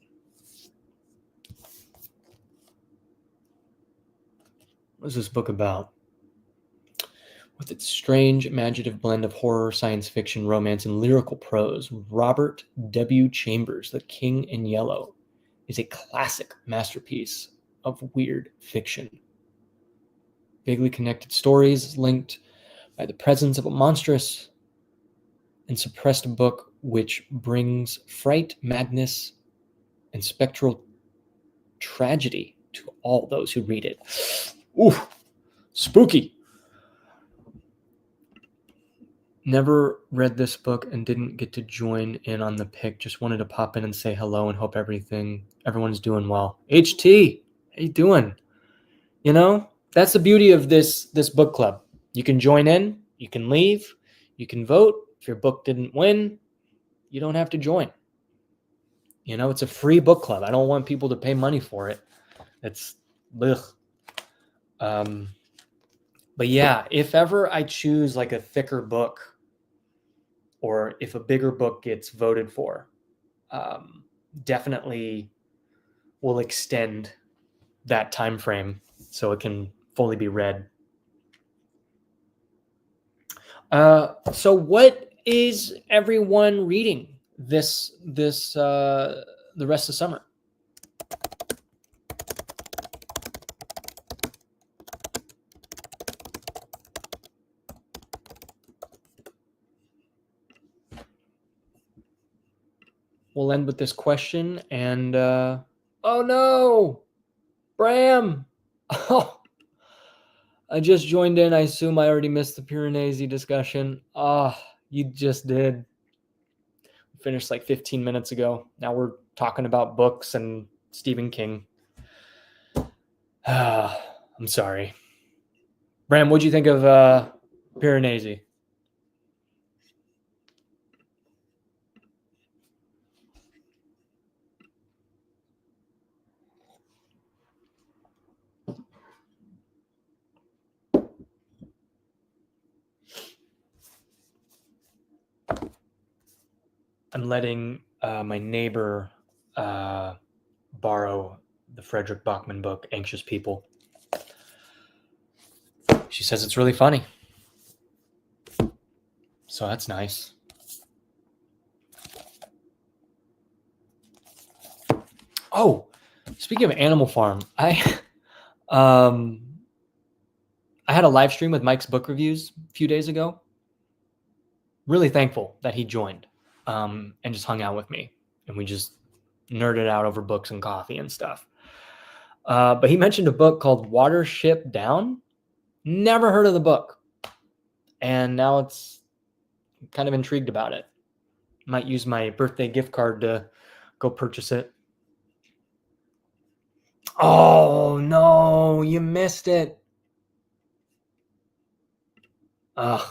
What is this book about? With its strange, imaginative blend of horror, science fiction, romance, and lyrical prose, Robert W. Chambers' The King in Yellow is a classic masterpiece of weird fiction. Vaguely connected stories linked by the presence of a monstrous and suppressed book which brings fright, madness, and spectral tragedy to all those who read it. Ooh, spooky. Never read this book and didn't get to join in on the pick. Just wanted to pop in and say hello and hope everyone's doing well. HT, how you doing? You know, that's the beauty of this book club. You can join in, you can leave, you can vote. If your book didn't win, you don't have to join. You know, it's a free book club. I don't want people to pay money for it. It's ugh. But yeah, if ever I choose like a thicker book, or if a bigger book gets voted for, definitely will extend that time frame so it can fully be read. So what is everyone reading the rest of summer? We'll end with this question and oh no, Bram. Oh, I just joined in. I assume I already missed the Piranesi discussion. You just did. We finished like 15 minutes ago. Now we're talking about books and Stephen King. I'm sorry. Bram, what'd you think of Piranesi? I'm letting my neighbor borrow the Frederick Bachman book, Anxious People. She says it's really funny. So that's nice. Oh, speaking of Animal Farm, I had a live stream with Mike's book reviews a few days ago. Really thankful that he joined and just hung out with me. And we just nerded out over books and coffee and stuff. But he mentioned a book called Watership Down. Never heard of the book. And now it's kind of intrigued about it. Might use my birthday gift card to go purchase it. Oh, no, you missed it. Ugh.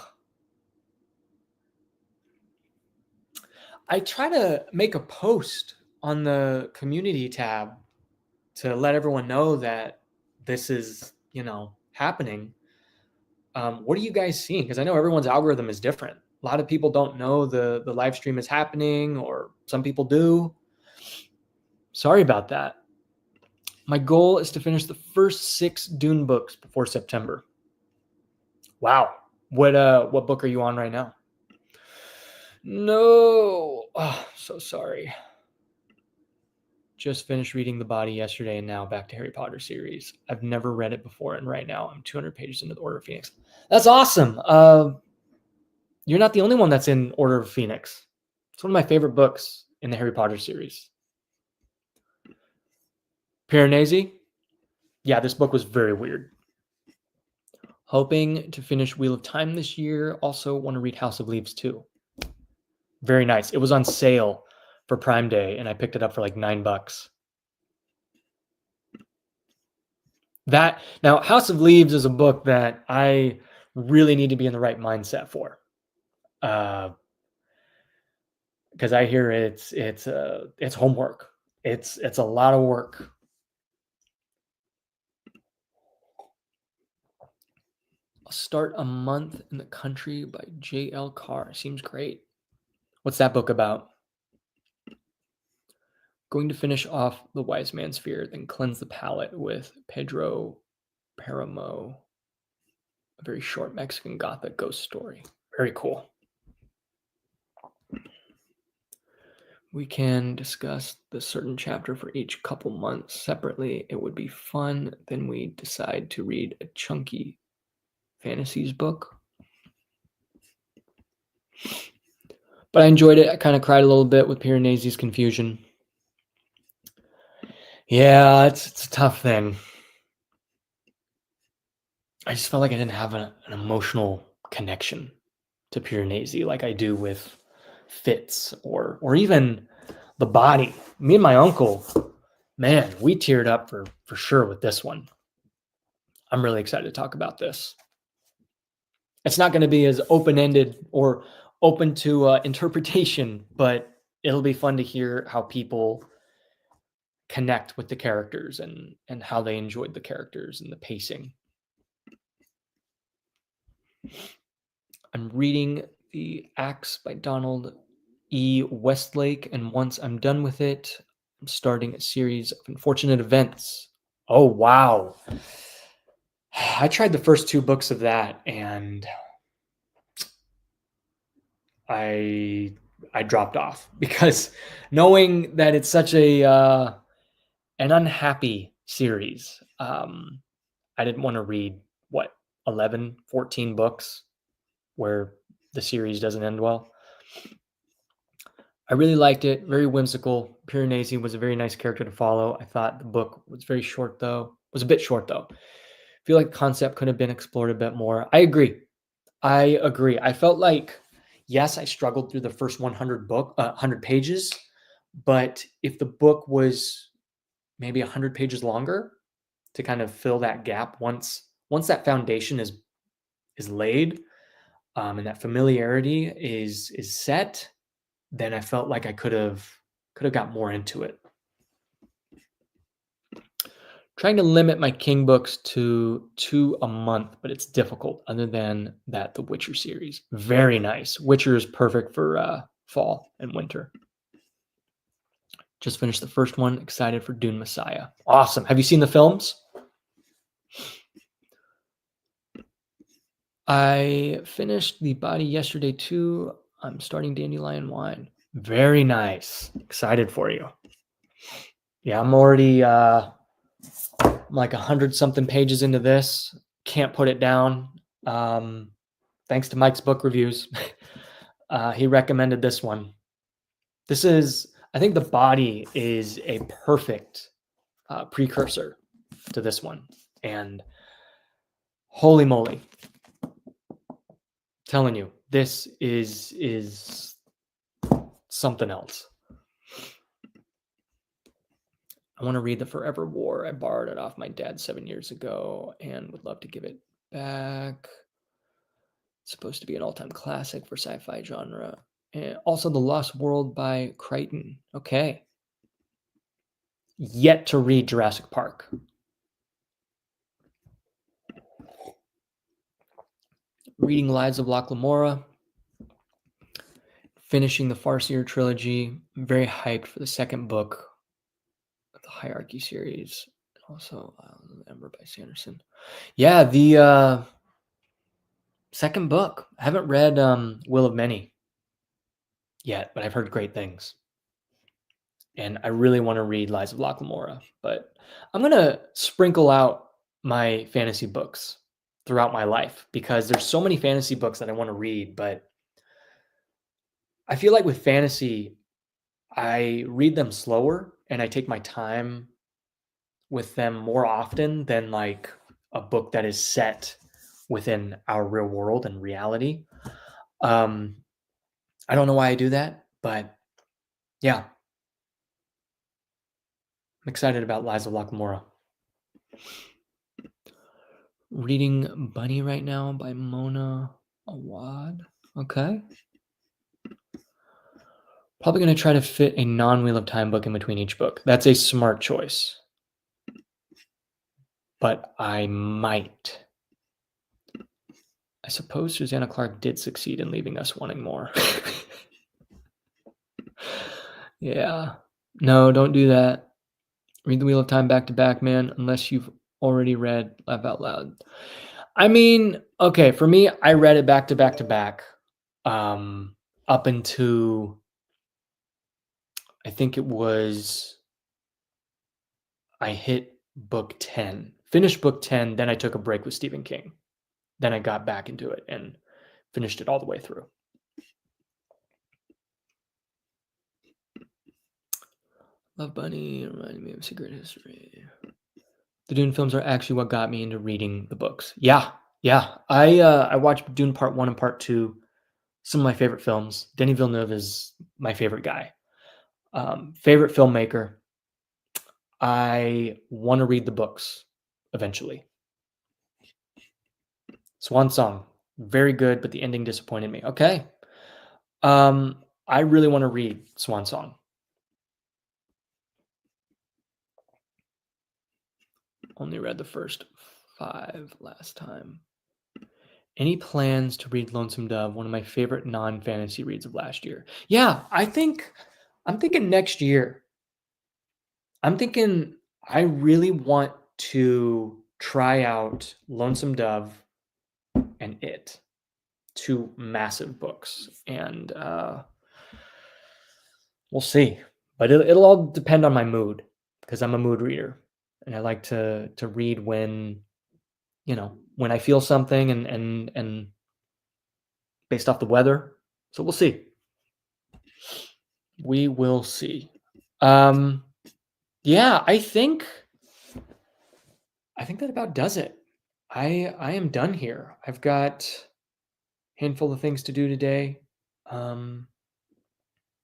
I try to make a post on the community tab to let everyone know that this is, happening. What are you guys seeing? Because I know everyone's algorithm is different. A lot of people don't know the live stream is happening, or some people do. Sorry about that. My goal is to finish the first 6 Dune books before September. Wow. What book are you on right now? No. Oh, so sorry. Just finished reading The Body yesterday and now back to Harry Potter series. I've never read it before, and right now I'm 200 pages into the Order of Phoenix. That's awesome. You're not the only one that's in Order of Phoenix. It's one of my favorite books in the Harry Potter series. Piranesi? Yeah, this book was very weird. Hoping to finish Wheel of Time this year. Also want to read House of Leaves too. Very nice. It was on sale for Prime Day, and I picked it up for like $9. Now, House of Leaves is a book that I really need to be in the right mindset for, because I hear it's homework. It's a lot of work. I'll start A Month in the Country by J.L. Carr. Seems great. What's that book about? Going to finish off The Wise Man's Fear, then cleanse the palate with Pedro Paramo, a very short Mexican Gothic ghost story. Very cool. We can discuss the certain chapter for each couple months separately. It would be fun. Then we decide to read a chunky fantasies book. But I enjoyed it. I kind of cried a little bit with Piranesi's Confusion. Yeah, it's a tough thing. I just felt like I didn't have an emotional connection to Piranesi like I do with Fitz or even The Body. Me and my uncle, man, we teared up for sure with this one. I'm really excited to talk about this. It's not going to be as open-ended or open to interpretation, but it'll be fun to hear how people connect with the characters and how they enjoyed the characters and the pacing. I'm reading The Axe by Donald E. Westlake, and once I'm done with it, I'm starting a series of unfortunate events. Oh, wow. I tried the first 2 books of that, and I dropped off because knowing that it's such an unhappy series, I didn't want to read 11, 14 books where the series doesn't end well. I really liked it. Very whimsical. Piranesi was a very nice character to follow. I thought the book was very short, though. Was a bit short, though. I feel like the concept could have been explored a bit more. I agree. I felt like, yes, I struggled through the first 100 pages, but if the book was maybe 100 pages longer to kind of fill that gap, once that foundation is is laid, and that familiarity is set, then I felt like I could have got more into it. Trying to limit my King books to 2 a month, but it's difficult. Other than that, the Witcher series, very nice. Witcher is perfect for fall and winter. Just finished the first one. Excited for Dune Messiah. Awesome. Have you seen the films? I finished The Body yesterday too. I'm starting Dandelion Wine. Very nice. Excited for you. Yeah, I'm already like 100-something pages into this. Can't put it down. Thanks to Mike's book reviews. He recommended this one. I think The Body is a perfect precursor to this one. And holy moly. Telling you, this is something else. I want to read The Forever War. I borrowed it off my dad 7 years ago and would love to give it back. It's supposed to be an all-time classic for sci-fi genre. And also The Lost World by Crichton. Okay. Yet to read Jurassic Park. Reading Lives of Locke Lamora. Finishing the Farseer trilogy. I'm very hyped for the second book of the Hierarchy series. Also, Ember by Sanderson. Yeah, the second book. I haven't read Will of Many yet, but I've heard great things. And I really want to read Lives of Locke Lamora. But I'm going to sprinkle out my fantasy books throughout my life because there's so many fantasy books that I want to read. But I feel like with fantasy, I read them slower and I take my time with them more often than like a book that is set within our real world and reality. I don't know why I do that, but yeah. I'm excited about Lives of Locke Lamora. Reading Bunny right now by Mona Awad. Okay. Probably going to try to fit a non-Wheel of Time book in between each book. That's a smart choice. But I might. I suppose Susanna Clarke did succeed in leaving us wanting more. Yeah. No, don't do that. Read the Wheel of Time back to back, man, unless you've already read Laugh Out Loud. I mean, okay, for me, I read it back to back to back up into, I think it was, I hit book 10, finished book 10, then I took a break with Stephen King. Then I got back into it and finished it all the way through. Love Bunny reminded me of Secret History. The Dune films are actually what got me into reading the books. Yeah. I watched Dune Part 1 and Part 2. Some of my favorite films. Denis Villeneuve is my favorite guy. Favorite filmmaker. I want to read the books eventually. Swan Song, very good, but the ending disappointed me. Okay. I really want to read Swan Song. Only read the first 5 last time. Any plans to read Lonesome Dove, one of my favorite non-fantasy reads of last year? Yeah, I'm thinking next year. I'm thinking I really want to try out Lonesome Dove and It. 2 massive books. And we'll see. But it'll all depend on my mood because I'm a mood reader. And I like to read when I feel something and based off the weather. So we'll see. We will see. Yeah, I think that about does it. I am done here. I've got a handful of things to do today. But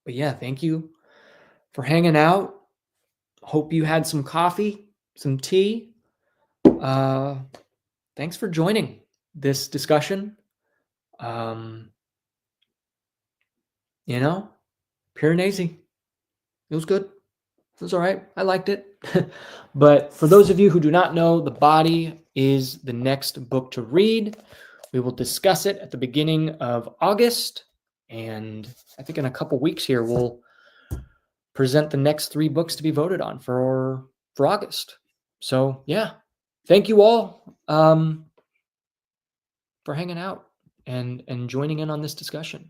yeah, thank you for hanging out. Hope you had some coffee, some tea. Thanks for joining. this discussion. Piranesi, it was good. It was all right. I liked it. But for those of you who do not know, The Body is the next book to read. We will discuss it at the beginning of August. And I think in a couple weeks here, we'll present the next 3 books to be voted on for August. So yeah, thank you all for hanging out and joining in on this discussion.